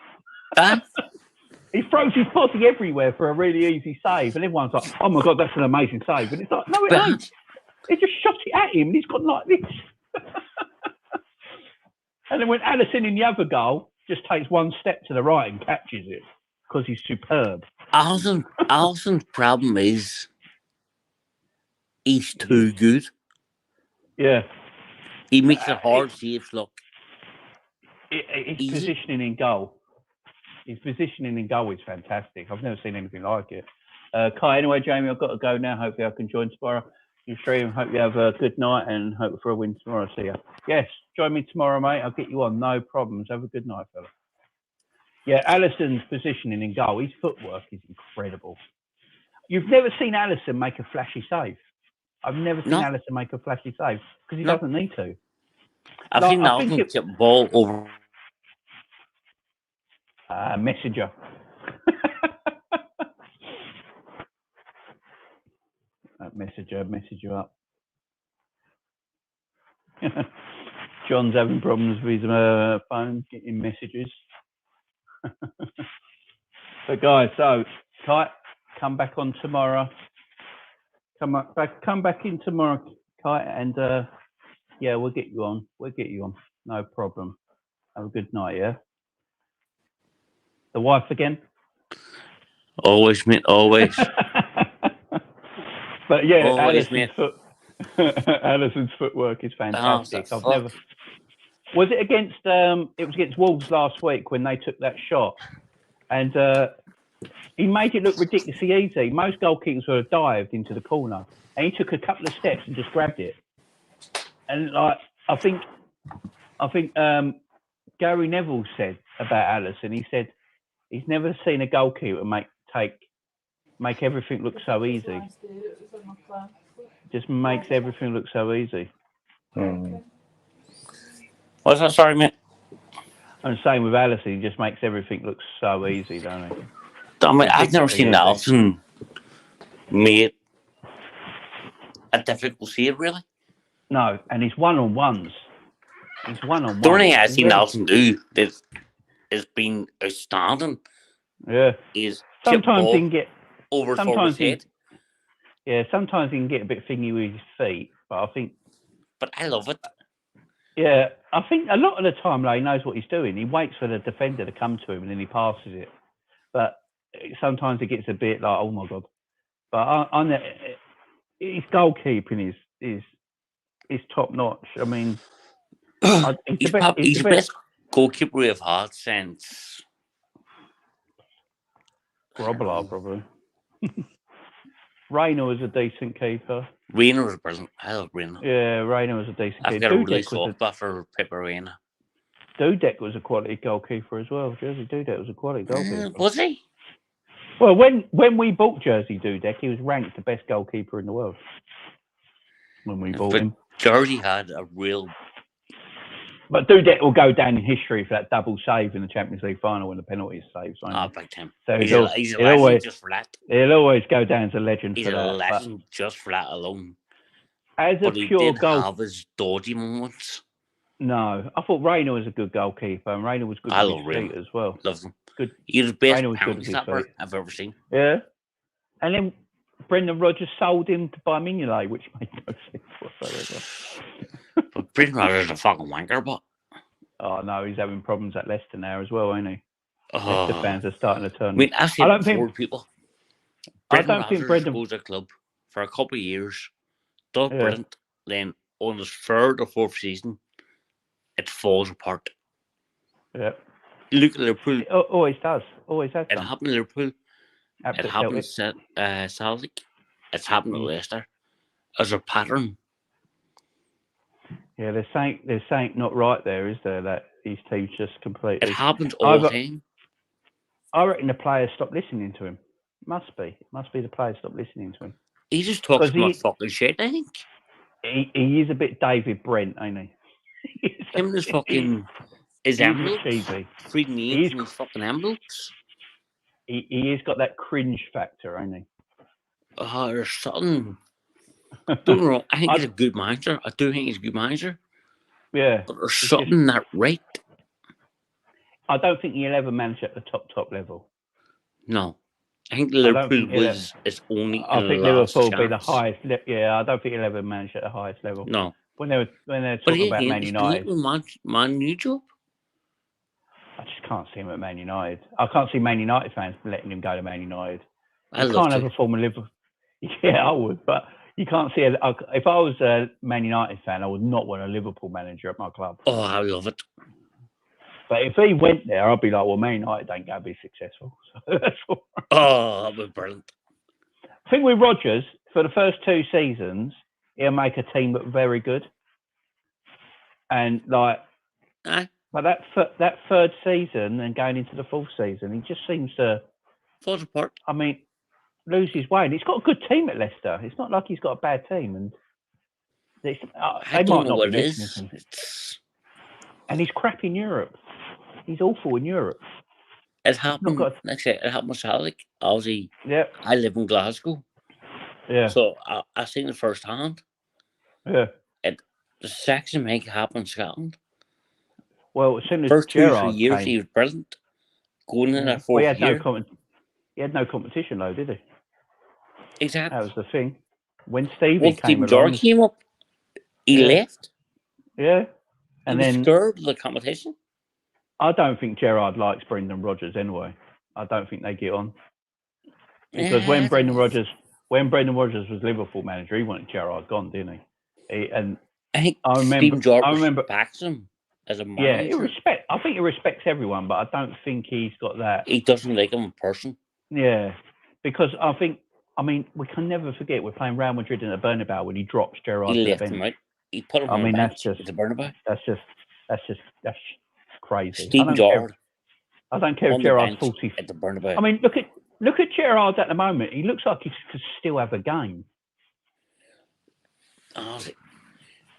He throws his body everywhere for a really easy save, and everyone's like, "Oh my god, that's an amazing save!" And it's like, no, it ain't. He just shot it at him, and he's got like this. And then when Alisson in the other goal just takes one step to the right and catches it because he's superb. Alisson's problem is he's too good. Yeah. He makes it hard saves look His easy. positioning in goal. His positioning in goal is fantastic. I've never seen anything like it. Kai, anyway, Jamie, I've got to go now. Hopefully I can join tomorrow. You stream. Hope you have a good night and hope for a win tomorrow. See ya. Yes, join me tomorrow, mate. I'll get you on. No problems. Have a good night, fella. Yeah, Alisson's positioning in goal. His footwork is incredible. You've never seen Alisson make a flashy save. I've never seen Alisson make a flashy save because he doesn't need to. I've seen Alisson tip the ball over. Messenger. Message you up. John's having problems with his phone, getting messages. But guys, so Kite, come back on tomorrow. Come back in tomorrow, Kite, and yeah, we'll get you on. No problem. Have a good night, yeah. The wife again? Always, mate. Always. But yeah, always, Alisson's footwork is fantastic. I've never. Was it against? It was against Wolves last week when they took that shot, and he made it look ridiculously easy. Most goalkeepers would have dived into the corner, and he took a couple of steps and just grabbed it. And like I think Gary Neville said about Alisson, he said he's never seen a goalkeeper make everything look so easy. Just makes everything look so easy. What's that? Sorry, mate. And same with Alisson, he just makes everything look so easy, don't he? I mean, I've never seen Alisson make a difficult save, really. No, and he's one-on-ones. The only thing I've seen Alisson do that has been outstanding. Yeah. Is sometimes he can get over his head. Yeah, sometimes he can get a bit thingy with his feet, but I love it. Yeah, I think a lot of the time, he knows what he's doing. He waits for the defender to come to him and then he passes it. But sometimes it gets a bit like, oh my God. But his goalkeeping is top notch. I mean, he's the best goalkeeper we've had since Grobbelaar, probably. Rayner was a decent keeper. Rayner was brilliant. I love Rayner. Yeah, Rayner was a decent keeper. I've got a really soft spot for Pepper Rayner. Dudek was a quality goalkeeper as well. Jersey Dudek was a quality goalkeeper. Was he? Well, when we bought Jersey Dudek, he was ranked the best goalkeeper in the world. When we bought him. Jersey had a real... But Dudek will go down in history for that double save in the Champions League final when the penalty is saved. Big time. So he's a legend always, just for that. He'll always go down as a legend he's for that. He's a legend just for that alone. As a pure goal... have his dodgy moments. No. I thought Rayner was a good goalkeeper, and Rayner was good with his feet as well. Love him. Good. He's the best penalty stopper I've ever seen. Yeah. And then Brendan Rodgers sold him to buy Mignolet, which made no sense whatsoever. But Brendan Rodgers is a fucking wanker, but... Oh, no, he's having problems at Leicester now as well, ain't he? Leicester fans are starting to turn... I mean, I've seen people. Brendan Rodgers goes to a club for a couple of years, does brilliant, then on his third or fourth season, it falls apart. Yeah. Look at Liverpool. It always does. Always has. It happened to Liverpool. It happened at Celtic. It's happened to Leicester. As a pattern. Yeah, there's something not right there, is there? That these teams just completely... It happens all the time. I reckon the players stop listening to him. Must be the players stop listening to him. He just talks about fucking shit, I think. He is a bit David Brent, ain't he? Him and his fucking... His envelopes. Reading the names in his fucking envelopes. He has got that cringe factor, ain't he? Oh, there's something... Don't know. I think he's a good manager. I do think he's a good manager. Yeah. But there's something not right. I don't think he'll ever manage at the top level. No. I think Liverpool is only... I think Liverpool will be the highest... Yeah, I don't think he'll ever manage at the highest level. No. when they were But talking about again, Man he's been United. looking Man U job. I just can't see him at Man United. I can't see Man United fans letting him go to Man United. I You love can't have to. a former Liverpool. Yeah, I would, but you can't see it. If I was a Man United fan, I would not want a Liverpool manager at my club. Oh, I love it. But if he went there, I'd be like, well, Man United ain't going to be successful. So that's all right. Oh, that was brilliant. I think with Rodgers, for the first 2 seasons, he'll make a team look very good. And like, Aye, but that third season and going into the fourth season, he just seems to, falls apart. I mean, lose his way. And he's got a good team at Leicester. It's not like he's got a bad team. And they I don't might know not what be it listening is. to him. It's, And he's crap in Europe. He's awful in Europe. it He's not happened. got. Like I said, it happened with Salik. Obviously, Yeah, I live in Glasgow, yeah, so I seen it firsthand. yeah. The section make happen in Scotland. Well, as soon as First 2 or 3 Gerrard years, came, he was brilliant. Going in that well, fourth year, he had no competition though, did he? exactly. That was the thing. When Stevie Once came Stephen Gerrard along, came up, he yeah, left. yeah, He and was then scared of the competition. I don't think Gerrard likes Brendan Rodgers anyway. I don't think they get on because Yeah, when I don't Brendan know. Rodgers was Liverpool manager, he wanted Gerrard gone, didn't he? And I think I remember, Stephen Gerrard respects him as a yeah, manager. I think he respects everyone, but I don't think he's got that. He doesn't like him in person. Yeah, because I mean, we can never forget we're playing Real Madrid in the Bernabeu when he drops Gerrard He to the left bench. him out. He put him I on mean, the that's bench at the Bernabeu. that's crazy. Stephen Gerrard I don't care on if the Gerrard's bench 40. at the Bernabeu. I mean, look at Gerrard at the moment. He looks like he could still have a game. Honestly,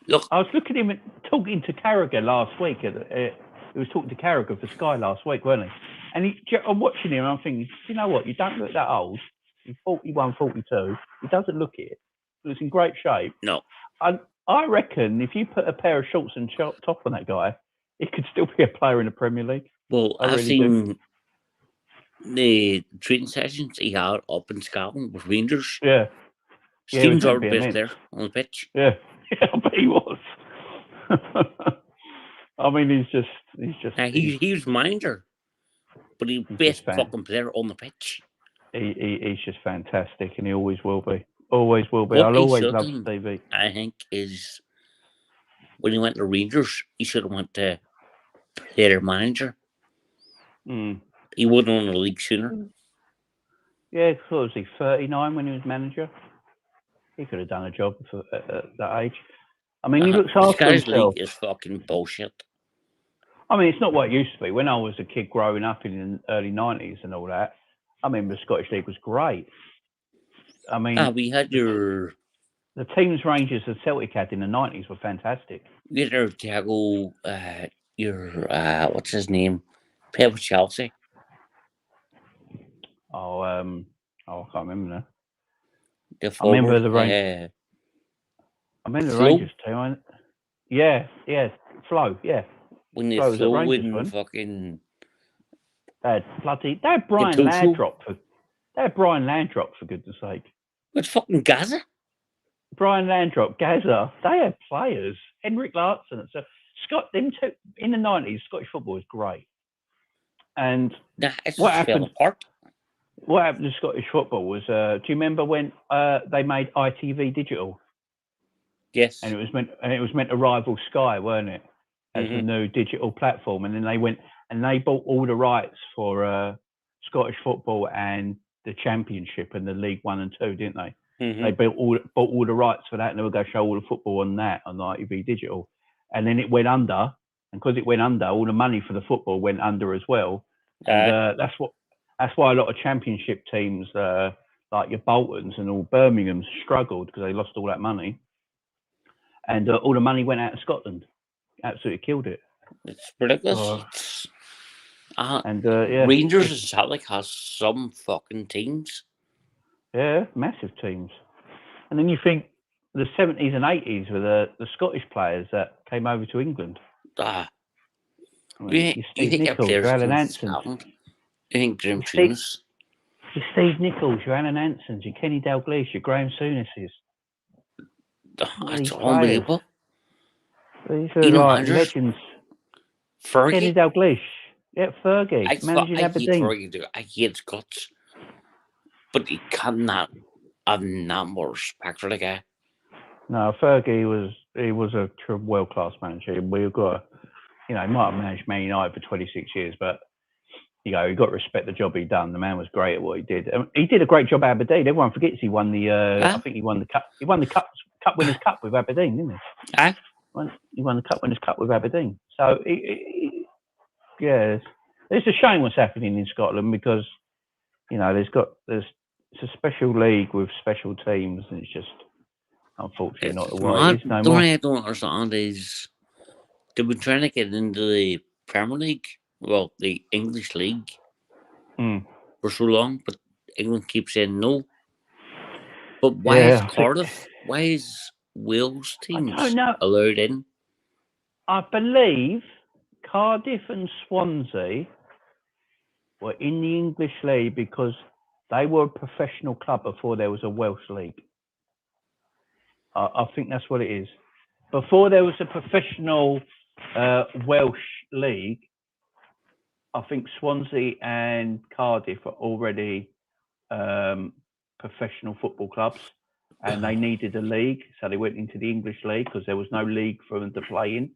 look, I was looking at him talking to Carragher last week. He was talking to Carragher for Sky last week, wasn't he? And I'm watching him and I'm thinking, you know what? You don't look that old. He's 41, 42. He doesn't look it. He looks in great shape. no. I reckon if you put a pair of shorts and top on that guy, he could still be a player in the Premier League. Well, I I've really seen the training sessions he had up in Scotland with Rangers. do. Yeah. Stephen he was meant to Gerrard be was immense. there on the pitch. Yeah, I bet he was. I mean, he's just. Now, he was manager, but he best fucking player on the pitch. He's just fantastic, and he always will be. Always will be. What I'll he always should love have, Stevie. I think, is when he went to Rangers, he should have went to player manager. Mm. He would have won the league sooner. Yeah, what was he, 39 when he was manager? He could have done a job at that age. I mean, he looks The after Scottish himself. league is fucking bullshit. I mean, it's not what it used to be. When I was a kid growing up in the early 90s and all that, I mean, the Scottish League was great. I mean, We had your teams Rangers and Celtic had in the 90s were fantastic. you had your Thiago, what's his name? Played with Chelsea. I can't remember now. The former, I remember the Rangers. I remember the Rangers team. Yeah, Flo, yeah. When they Flo was at flew Rangers, in wasn't fucking They had Brian Landrop for goodness sake. it's fucking Gaza. Brian Landrop, Gaza, they had players. Henrik Larsson. So them two in the 90s, Scottish football was great. And Nah, it what just fell happened? apart. What happened to Scottish football was, do you remember when they made ITV digital? Yes. And it was meant to rival Sky, weren't it? As a new digital platform. And then they went and they bought all the rights for Scottish football and the Championship and the League 1 and 2, didn't they? They bought all the rights for that, and they were going to show all the football on that on ITV digital. And then it went under, and because it went under, all the money for the football went under as well. And that's why a lot of Championship teams, like your Boltons and all Birmingham's, struggled because they lost all that money, and all the money went out of Scotland. Absolutely killed it. It's ridiculous. Yeah, Rangers and Celtic has some fucking teams. Yeah, massive teams. And then you think the 70s and 80s were the Scottish players that came over to England. I mean, you think Nichols, players your Alan from Hansons. Scotland? You think Graham Tunis? Your Steve Nichols, your Alan Hansons, your Kenny Dalglish, your Graham Souness's. That's unbelievable. These are like managers. legends. Kenny Fergie. Dalglish. Yeah, Fergie, managing I hate Aberdeen. Fergie too. I hate his guts. But you cannot have not more respect for the guy. No, Fergie was a world class manager. We've got, he might have managed Man United for 26 years, but you got to respect the job he done. The man was great at what he did. He did a great job at Aberdeen. Everyone forgets he won the. I think he won the cup. He won the cup winners' cup with Aberdeen, didn't he? He won the cup winners' cup with Aberdeen. So yeah, it's a shame what's happening in Scotland because there's it's a special league with special teams, and it's just unfortunately not the way it is no the more. only I don't understand is they've been trying to get into the Premier League, well, the English League, for so long, but England keeps saying no. But why is Cardiff? Why is Wales teams allowed in? I believe Cardiff and Swansea were in the English League because they were a professional club before there was a Welsh league. I think that's what it is. Before there was a professional Welsh league, I think Swansea and Cardiff were already professional football clubs, and they needed a league, so they went into the English League because there was no league for them to play in.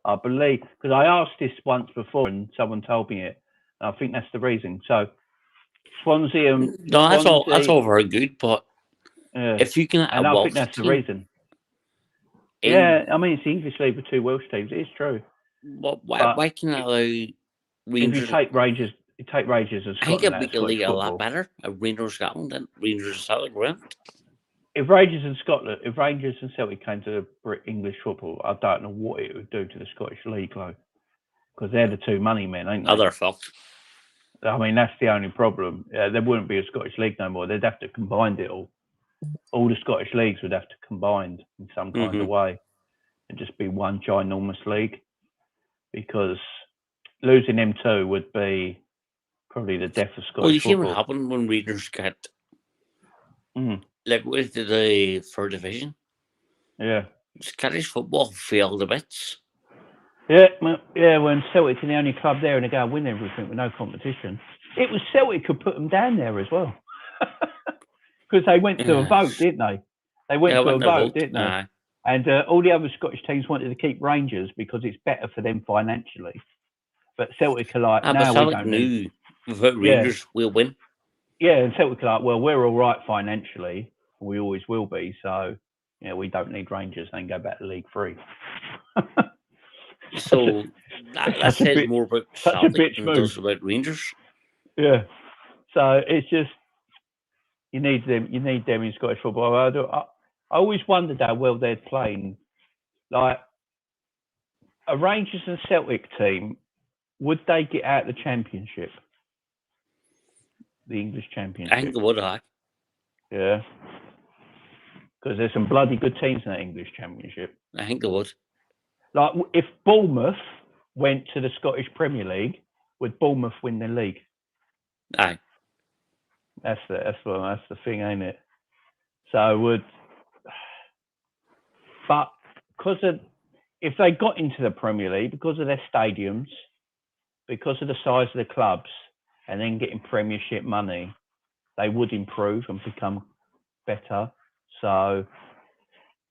I believe, because I asked this once before and someone told me it. And I think that's the reason. So Swansea and that's all very good, but if you can, and I think that's the reason. Yeah, I mean it's the English League with two Welsh teams. It is true. Why can I allow Rangers? If you take Rangers and Scotland, I think it'd make the league a lot better. Rangers Scotland and Rangers Celtic round. If Rangers and Celtic came to English football, I don't know what it would do to the Scottish League, though, because they're the two money men, ain't they? They're fucked. I mean, that's the only problem. There wouldn't be a Scottish League no more. They'd have to combine it all. All the Scottish leagues would have to combine in some kind of way and just be one ginormous league, because losing them two would be probably the death of Scottish football. Well, you see what happened when Rangers got with the third division. Yeah. Scottish football failed a bit. Yeah, when Celtic are the only club there and they go and win everything with no competition. It was Celtic could put them down there as well. Because they went to a vote, didn't they? They went to a vote, didn't they? And all the other Scottish teams wanted to keep Rangers because it's better for them financially. But Celtic are like, no, we don't need. Without Rangers, we'll win. Yeah, and Celtic are like, well, we're all right financially. We always will be. So, we don't need Rangers. They can go back to League 3. So that says more about Celtic than it does about Rangers. Yeah. So it's just you need them in Scottish football. I always wondered how well they're playing. Like a Rangers and Celtic team, would they get out the Championship? The English Championship. I think they would, Yeah. Because there's some bloody good teams in that English Championship. I think they would. Like, if Bournemouth went to the Scottish Premier League, would Bournemouth win the league? Aye. That's the thing, ain't it? So but if they got into the Premier League, because of their stadiums, because of the size of the clubs, and then getting Premiership money, they would improve and become better. So.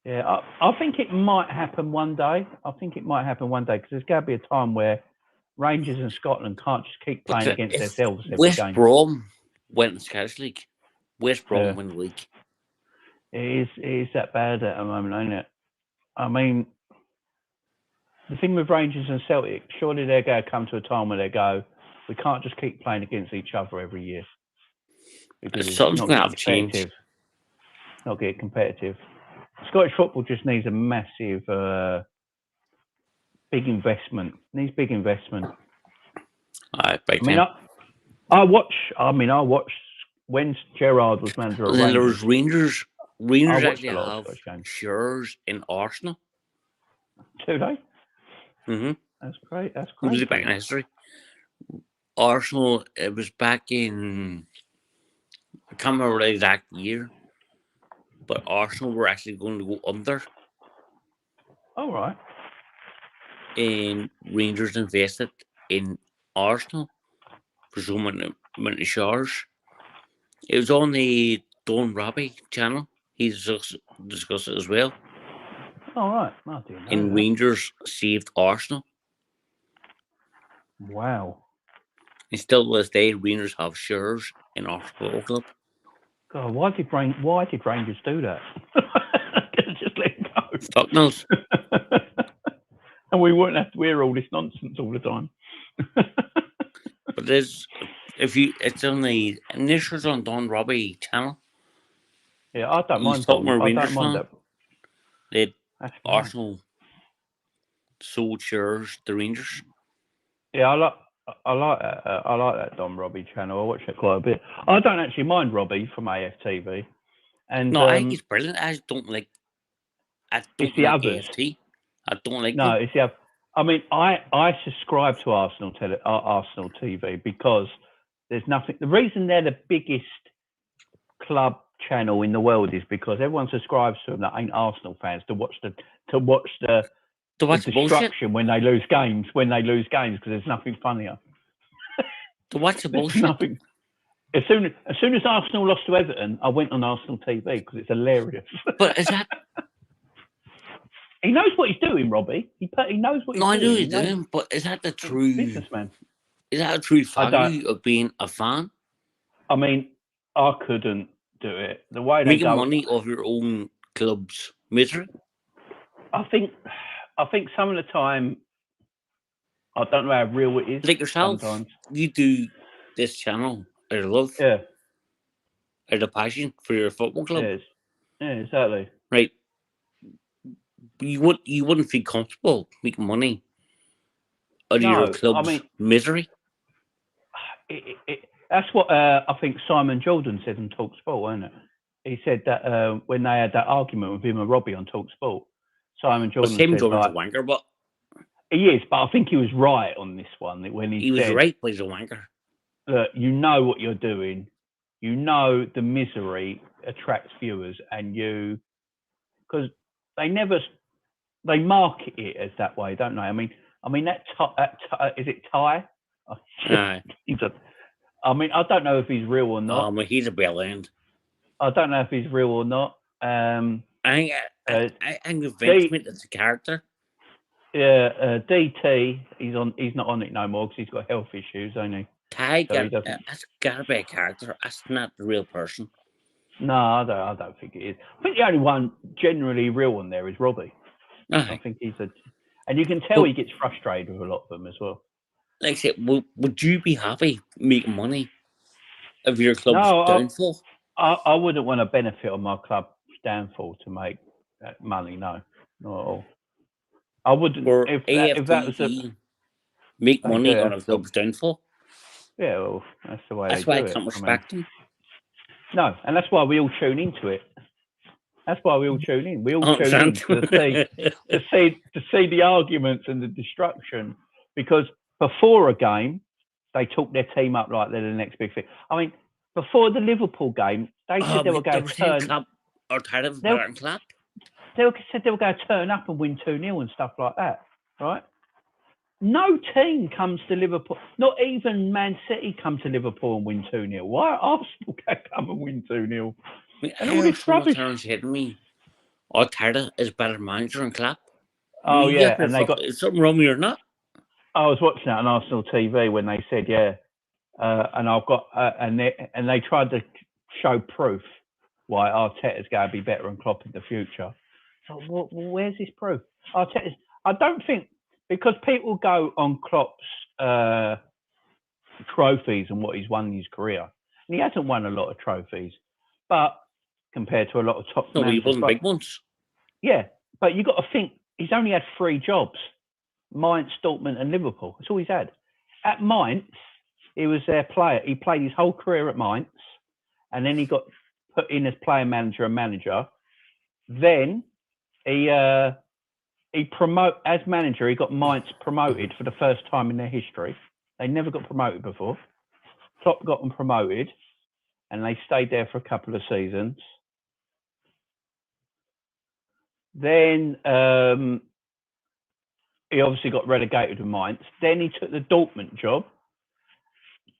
Yeah, I think it might happen one day. Because there's got to be a time where Rangers and Scotland can't just keep playing against themselves every West game. Brom went in the Scottish League. West Brom win the league. It is that bad at the moment, ain't it? I mean, the thing with Rangers and Celtic, surely they're going to come to a time where they go, we can't just keep playing against each other every year. Because something's going to have to change. Not get competitive. Scottish football just needs a massive, big investment. I watched when Gerrard was manager of Rangers. There was Rangers. Rangers actually have shares in Arsenal. Do they? Mm-hmm. That's great. It was back in history. Arsenal, it was back in, I can't remember the exact year, but Arsenal were actually going to go under. All right. Rangers invested in Arsenal for so many shares. It was on the Don Robbie channel. He discussed it as well. All right. I didn't know And that. Rangers saved Arsenal. Wow. And still to this day, Rangers have shares in our football club. God, why did Rangers do that? Just let it go. Fuck knows. And we wouldn't have to hear all this nonsense all the time. But it's on the initials on Don Robbie channel. Yeah, I don't He's mind. talking about I Rangers don't mind fan. that. That Arsenal sold shares to Rangers. Yeah, I like that Don Robbie channel. I watch it quite a bit. I don't actually mind Robbie from AFTV. And No, I think he's brilliant. I don't like the others. AFT. I don't like No, them. it's the other. I mean, I subscribe to Arsenal TV because there's nothing. The reason they're the biggest club channel in the world is because everyone subscribes to them that ain't Arsenal fans to watch the destruction when they lose games because there's nothing funnier. To watch the bullshit. Nothing. As soon as Arsenal lost to Everton, I went on Arsenal TV because it's hilarious. But is that? He knows what he's doing, Robbie. He knows what he's doing. No, I know he's doing, but is that the true businessman? Is that a true value of being a fan? I mean, I couldn't do it. The way making money off your own club's misery. I think some of the time, I don't know how real it is. Like yourself, sometimes you do this channel out of love, out of passion for your football club. Yeah, exactly. Right. You wouldn't feel comfortable making money out of your club's misery. That's what I think Simon Jordan said on TalkSport, wasn't it? He said that when they had that argument with him and Robbie on TalkSport, Simon Jordan said, Jordan's a wanker, but he is. But I think he was right on this one when he was said, right, but he's a wanker. Look, you know what you're doing. You know the misery attracts viewers, and because they market it as that way, don't they? I mean that is it Ty? I mean, I don't know if he's real or not. He's a bell end. I don't know if he's real or not. I'm convinced it's a character. Yeah, DT, he's not on it no more because he's got health issues, hasn't he? Ty, that's gotta be a character. That's not the real person. No, I don't think it is. I think the only one generally real on there is Robbie. I think he's and you can tell he gets frustrated with a lot of them as well. Like I said, would you be happy making money if your club's downfall? I wouldn't want to benefit on my club's downfall to make money. No, not at all. I wouldn't. Or if that was make money on a club's downfall. Yeah, well, that's the way. That's why I can't respect them. No, and that's why we all tune into it. That's why we all tune in. We all tune in to see the arguments and the destruction. Because before a game, they talk their team up like they're the next big thing. I mean, before the Liverpool game, they said they were going to turn. They said they were going to turn up and win 2-0 and stuff like that, right? No team comes to Liverpool. Not even Man City come to Liverpool and win 2-0. Why Arsenal can't come and win 2-0? And all this rubbish. Hitting me. Arteta is better manager than Klopp. Oh yeah, and they got something wrong with you or not? I was watching that on Arsenal TV when they said and I've got and they tried to show proof why Arteta's going to be better than Klopp in the future. So well, where's this proof? I don't think, because people go on Klopp's trophies and what he's won in his career, and he hasn't won a lot of trophies, but compared to a lot of top managers, he won big ones. Yeah, but you got to think he's only had 3 jobs: Mainz, Dortmund, and Liverpool. That's all he's had. At Mainz, he was their player. He played his whole career at Mainz, and then he got put in as player manager and manager. Then he as manager, he got Mainz promoted for the first time in their history. They never got promoted before. Klopp got them promoted, and they stayed there for a couple of seasons. Then he obviously got relegated with Mainz. Then he took the Dortmund job.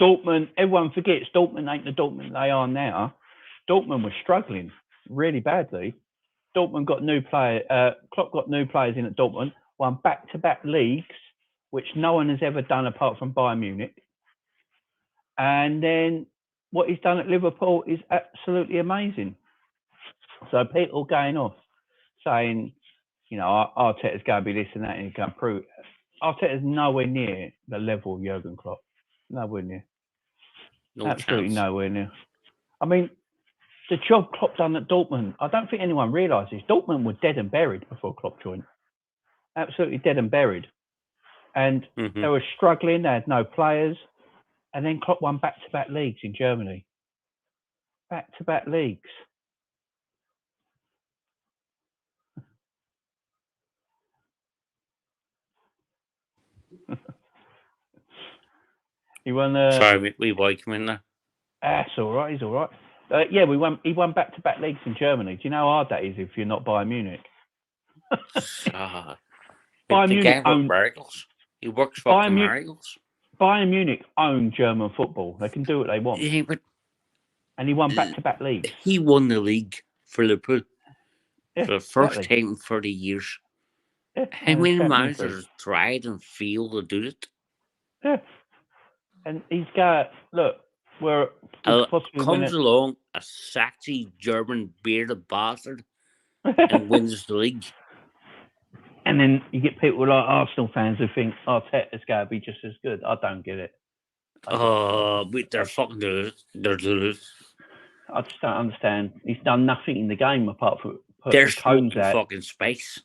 Dortmund, everyone forgets Dortmund ain't the Dortmund they are now. Dortmund was struggling really badly. Dortmund got new Klopp got new players in at Dortmund, won back-to-back leagues, which no one has ever done apart from Bayern Munich. And then what he's done at Liverpool is absolutely amazing. So people going off saying, you know, Arteta's going to be this and that, and he can prove it. Arteta's nowhere near the level of Jurgen Klopp. Nowhere near. No Absolutely chance. nowhere near. I mean, the job Klopp done at Dortmund, I don't think anyone realises Dortmund were dead and buried before Klopp joined. Absolutely dead and buried. And they were struggling, they had no players. And then Klopp won back-to-back leagues in Germany. Back-to-back leagues. He won. Sorry, we boy come in there. That's all right. He's all right. Yeah, he won back-to-back leagues in Germany. Do you know how hard that is if you're not Bayern Munich? Bayern Munich own miracles. He works for miracles. Bayern Munich own German football. They can do what they want. Yeah, but and he won back-to-back leagues. He won the league for Liverpool for the first exactly. time in 30 years. Yeah, How many managers tried and failed to do it? Yeah. And he's got, look, where comes along a sexy German bearded bastard and wins the league. And then you get people like Arsenal fans who think Arteta's going to be just as good. I don't get it. They're fucking they're deluded. I just don't understand. He's done nothing in the game apart from put they're the cones out. Fucking space.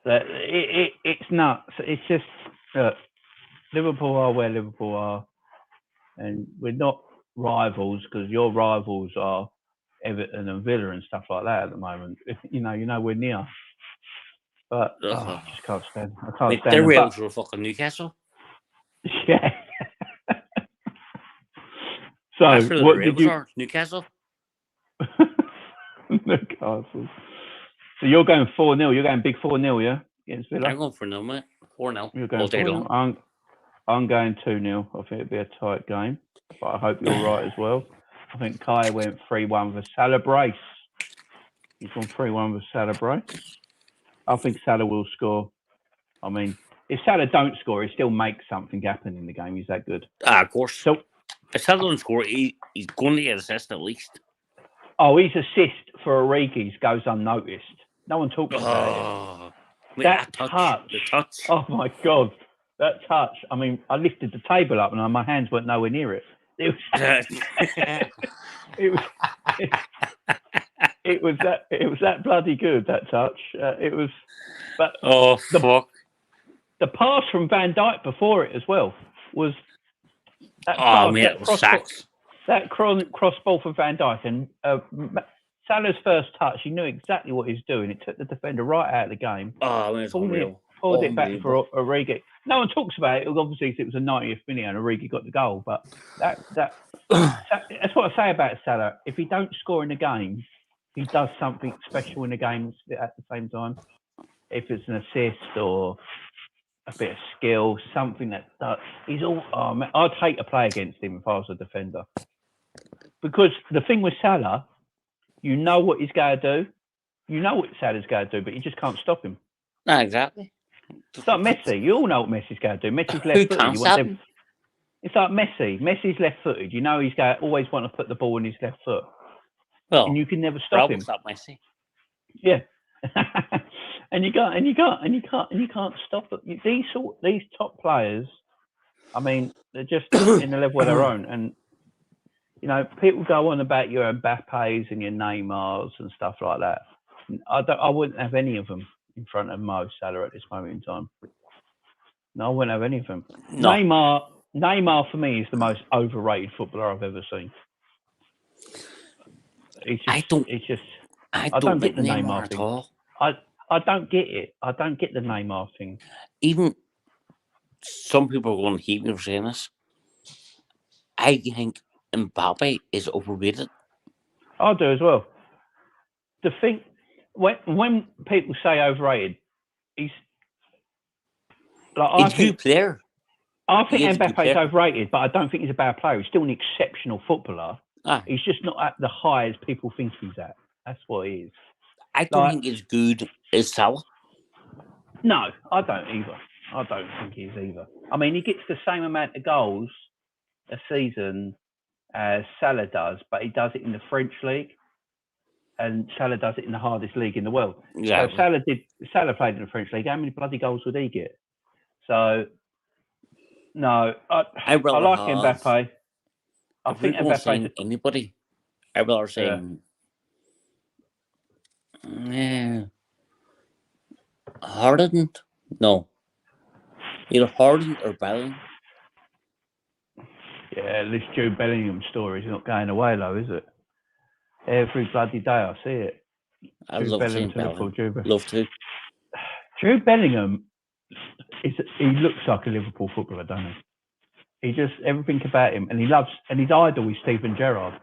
It's nuts. It's just Liverpool are where Liverpool are, and we're not rivals because your rivals are Everton and Villa and stuff like that at the moment. You know we're near. But I just can't stand. I can't stand. They're rivals for fucking Newcastle. Yeah. So what did you? Newcastle. Newcastle. So you're going 4-0. You're going big 4-0, yeah? Against Villa. I'm going 4-0, mate. 4-0. You're going 4-0. I'm going 2-0. I think it'll be a tight game, but I hope you're right as well. I think Kai went 3-1 with Salah Brace. He's gone 3-1 with Salah Brace. I think Salah will score. I mean, if Salah don't score, he still makes something happen in the game. He's that good. Of course. So if Salah don't score, he's going to get assist at least. Oh, his assist for Origi's goes unnoticed. No one talks about it. That touch. The touch. Oh my God, that touch. I mean, I lifted the table up and my hands weren't nowhere near it. It was that bloody good, that touch. It was. But fuck. The pass from Van Dijk before it as well was. It was sacked. That cross ball from Van Dijk and Salah's first touch, he knew exactly what he was doing. It took the defender right out of the game. Pulled it back for Origi. No one talks about it. Obviously, it was a 90th minute and Origi got the goal. But that's what I say about Salah. If he don't score in the game, he does something special in the game at the same time. If it's an assist or a bit of skill, something that he's all. Oh, man, I'd hate to play against him if I was a defender. Because the thing with Salah, you know what he's going to do. You know what Salah's going to do, but you just can't stop him. No, exactly. It's like Messi. You all know what Messi's going to do. Messi's left-footed. It's like Messi. Messi's left-footed. You know he's going to always want to put the ball in his left foot. Well, and you can never stop him. Stop Messi. Yeah. and you can't stop it. These top players, I mean, they're just in a level of their own. And you know, people go on about your Mbappes and your Neymars and stuff like that. I wouldn't have any of them in front of Mo Salah at this moment in time. No, I wouldn't have any of them. No. Neymar for me is the most overrated footballer I've ever seen. I don't get the Neymar at thing. all. I don't get it. I don't get the Neymar thing. Even some people are going to hate me for saying this. I think Mbappe is overrated. I do as well. The thing, when people say overrated, Like, He's a good player. I think He is a good Mbappe's player. overrated, but I don't think he's a bad player. He's still an exceptional footballer. Ah, He's just not at the high as people think he's at. That's what he is. I don't think he's good as Salah. No, I don't either. I don't think he is either. I mean, he gets the same amount of goals a season as Salah does, but he does it in the French league, and Salah does it in the hardest league in the world. Exactly. So Salah played in the French league. How many bloody goals would he get? So no, I rather like have. Mbappe. I If we're think going to Mbappe's sign anybody, I'd rather sign Haaland. No, either Haaland or Bellingham. Yeah, this Jude Bellingham story is not going away, though, is it? Every bloody day I see it. I Jude love Bellingham seeing to Liverpool. Bellingham. Love to. Jude Bellingham he looks like a Liverpool footballer, doesn't he? He just everything about him, and his idol is Steven Gerrard.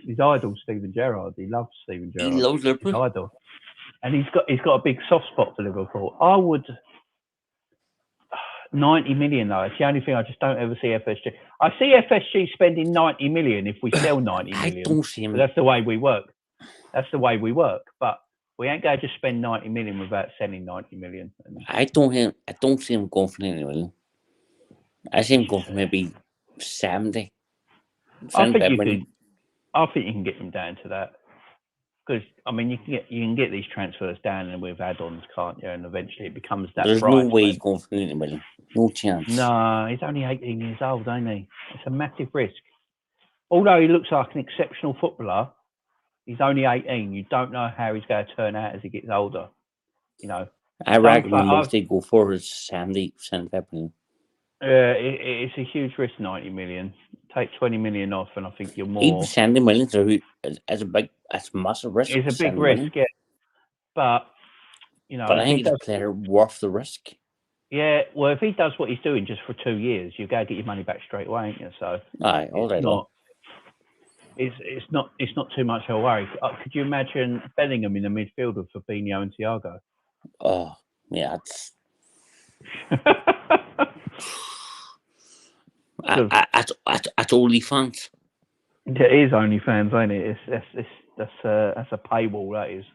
His idol Steven Gerrard. He loves Steven Gerrard. He loves Liverpool. His idol, and he's got a big soft spot for Liverpool. I would 90 million though. It's the only thing I just don't ever see FSG. I see FSG spending 90 million if we sell 90 million. I don't see him. But that's the way we work. That's the way we work. But we ain't going to just spend 90 million without selling 90 million. I don't see him going for 90 million. I see him going for maybe 70. I think you can get him down to that. Because I mean, you can get these transfers down and with add-ons, can't you? And eventually it becomes that. There's no way he's going for 90 million. No chance. No, he's only 18 years old, ain't he? It's a massive risk. Although he looks like an exceptional footballer, he's only 18. You don't know how he's going to turn out as he gets older. You know. I reckon the most they go for is 70 million. It's a huge risk, 90 million. Take 20 million off, and I think you're more. Even 70 million is a massive risk. It's a big risk, yeah. But you know, but I think he's a player worth the risk. Yeah, well, if he does what he's doing just for 2 years, you go get your money back straight away, ain't you? So, all day long. It's not too much of a worry. Could you imagine Bellingham in the midfield with Fabinho and Thiago? Oh, yeah, it's. At OnlyFans. Yeah, it is OnlyFans, ain't it? That's a paywall. That is.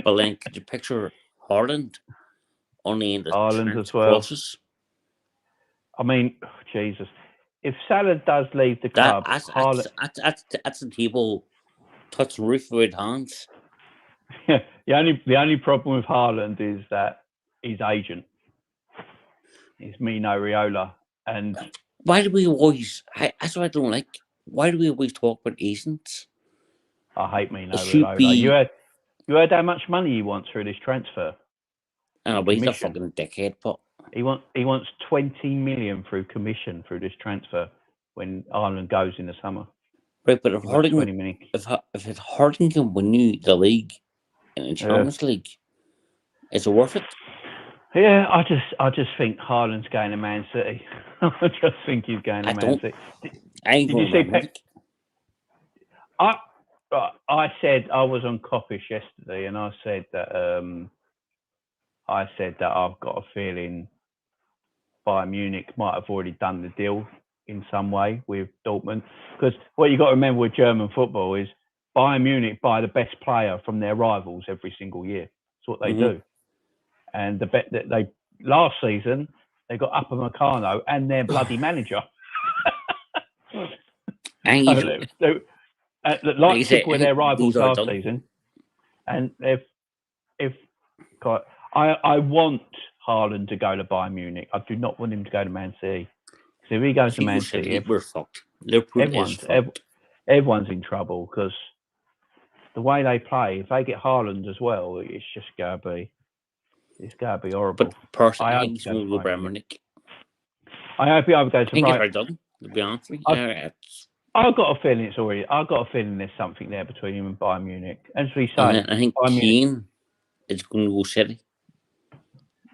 But then, could you picture Haaland only in the Haaland as well? Process? I mean, Jesus, if Salah does leave the club, that's the table touching roof with hands. Yeah, the only problem with Haaland is that his agent is Mino Raiola, and why do we always? That's what I don't like. Why do we always talk about agents? I hate Mino Raiola. You heard how much money he wants through this transfer? But he's a fucking dickhead. But he wants 20 million through commission through this transfer when Ireland goes in the summer. Right, but if Harding can win you the league in the Champions League, is it worth it? Yeah, I just think Haaland's going to Man City. I just think he's going to Man City. Did you see I said I was on Coppish yesterday, and I said that I've got a feeling Bayern Munich might have already done the deal in some way with Dortmund. Because what you got to remember with German football is Bayern Munich buy the best player from their rivals every single year. That's what they do. And the bet that they last season they got Upamecano and their bloody manager. Leipzig were their rivals last season, and if I want Haaland to go to Bayern Munich, I do not want him to go to Man City. So if he goes to Man City, we're fucked. Liverpool is fucked. Everyone's in trouble because the way they play, if they get Haaland as well, it's going to be horrible. But personally, I think he's going to go Bayern Munich. I hope he either goes to Bayern. I think it's already done. To be honest with you, I've got a feeling there's something there between him and Bayern Munich. As we say, I think Kane is going to go City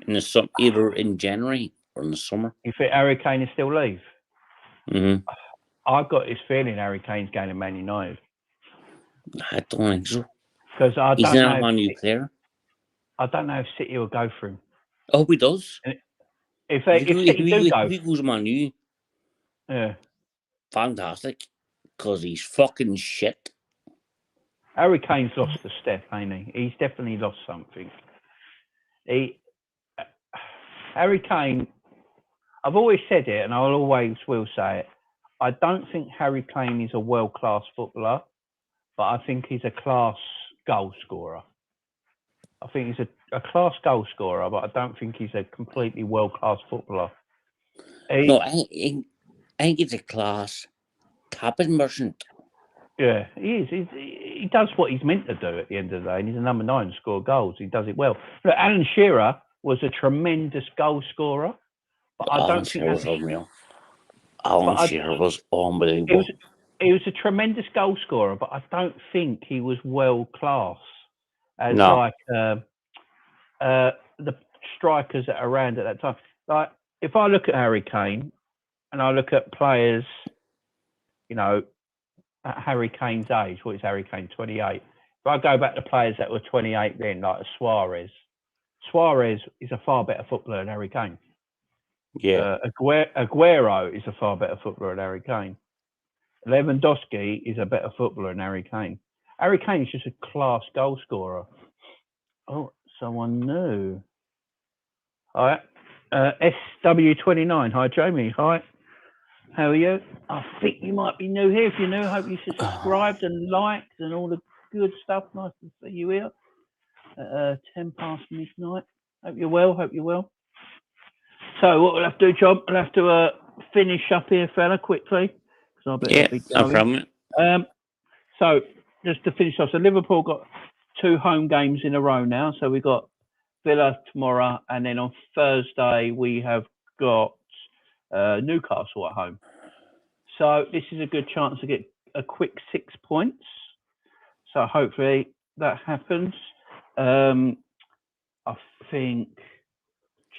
in the either in January or in the summer. You think Harry Kane is still leave? Mm-hmm. I've got this feeling Harry Kane's going to Man United. I don't think so. Because he's not a Man U player. I don't know if City will go for him. I hope he does. If City do go, if he goes Man U, yeah, fantastic, because he's fucking shit. Harry Kane's lost the step, ain't he? He's definitely lost something. Harry Kane, I've always said it, and I'll always will say it. I don't think Harry Kane is a world-class footballer, but I think he's a class goal scorer. I think he's a class goal scorer, but I don't think he's a completely world-class footballer. No, I think he's a class tapping merchant. Yeah, he is. He does what he's meant to do at the end of the day, and he's a number 9 to score goals. He does it well. Look, Alan Shearer was a tremendous goal scorer, but I don't think Shearer was unreal. Alan Shearer was unbelievable. He was a tremendous goal scorer, but I don't think he was world class as like the strikers that are around at that time. Like if I look at Harry Kane and I look at players, you know, at Harry Kane's age, what is Harry Kane, 28? If I go back to players that were 28 then, like Suarez is a far better footballer than Harry Kane. Yeah. Aguero is a far better footballer than Harry Kane. Lewandowski is a better footballer than Harry Kane. Harry Kane is just a class goal scorer. Oh, someone new. Hi. SW29. Hi, Jamie. Hi. How are you? I think you might be new here. If you're new, hope you subscribed and liked and all the good stuff. Nice to see you here at 10 past midnight. Hope you're well. So what we'll have to do, John, we'll have to finish up here, fella, quickly. I better be going. So just to finish off, so Liverpool got 2 home games in a row now. So we've got Villa tomorrow, and then on Thursday we have got Newcastle at home. So this is a good chance to get a quick 6 points. So hopefully that happens. I think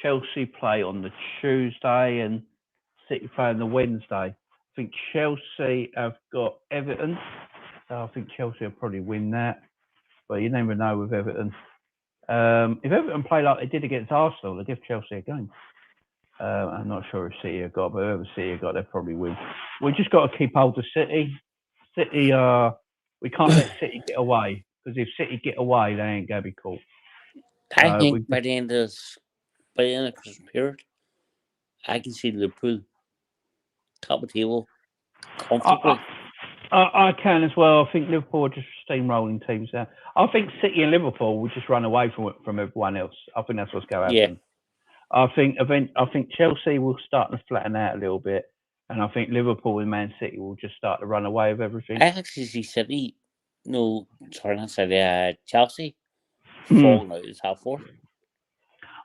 Chelsea play on the Tuesday and City play on the Wednesday. I think Chelsea have got Everton, so I think Chelsea will probably win that. But you never know with Everton. If Everton play like they did against Arsenal, they give Chelsea a game. I'm not sure if City have got, but whoever City have got, they'll probably win. We just got to keep hold of City. City, we can't let City get away, because if City get away, they ain't going to be caught. I think by the end of Christmas period, I can see Liverpool top of the table comfortably. I can as well. I think Liverpool are just steamrolling teams now. I think City and Liverpool will just run away from everyone else. I think that's what's going to happen. Yeah. I think Chelsea will start to flatten out a little bit, and I think Liverpool and Man City will just start to run away with everything. I actually see City. No, sorry, not City. Chelsea falling out of the top 4.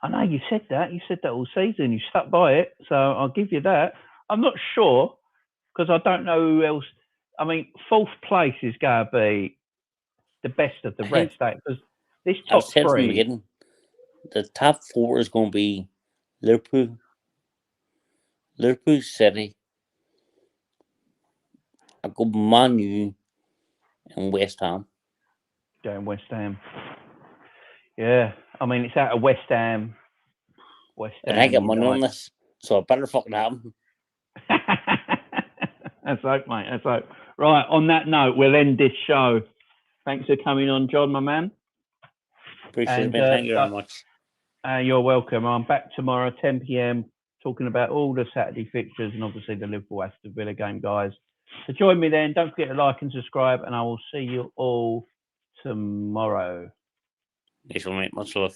I know you said that. You said that all season. You stuck by it, so I'll give you that. I'm not sure because I don't know who else. I mean, 4th place is going to be the best of the rest, because this top 3. From the beginning, the top 4 is going to be Liverpool, City, I go Man U, and West Ham. Yeah, West Ham. Yeah, I mean it's out of West Ham. And I get money on this, so it better fucking happen. That's right, mate. That's right. Right, on that note, we'll end this show. Thanks for coming on, John, my man. Appreciate it, man. Thank you very much. You're welcome. I'm back tomorrow, 10 p.m, talking about all the Saturday fixtures and obviously the Liverpool Aston Villa game, guys. So join me then. Don't forget to like and subscribe, and I will see you all tomorrow. Yes, mate. Much love.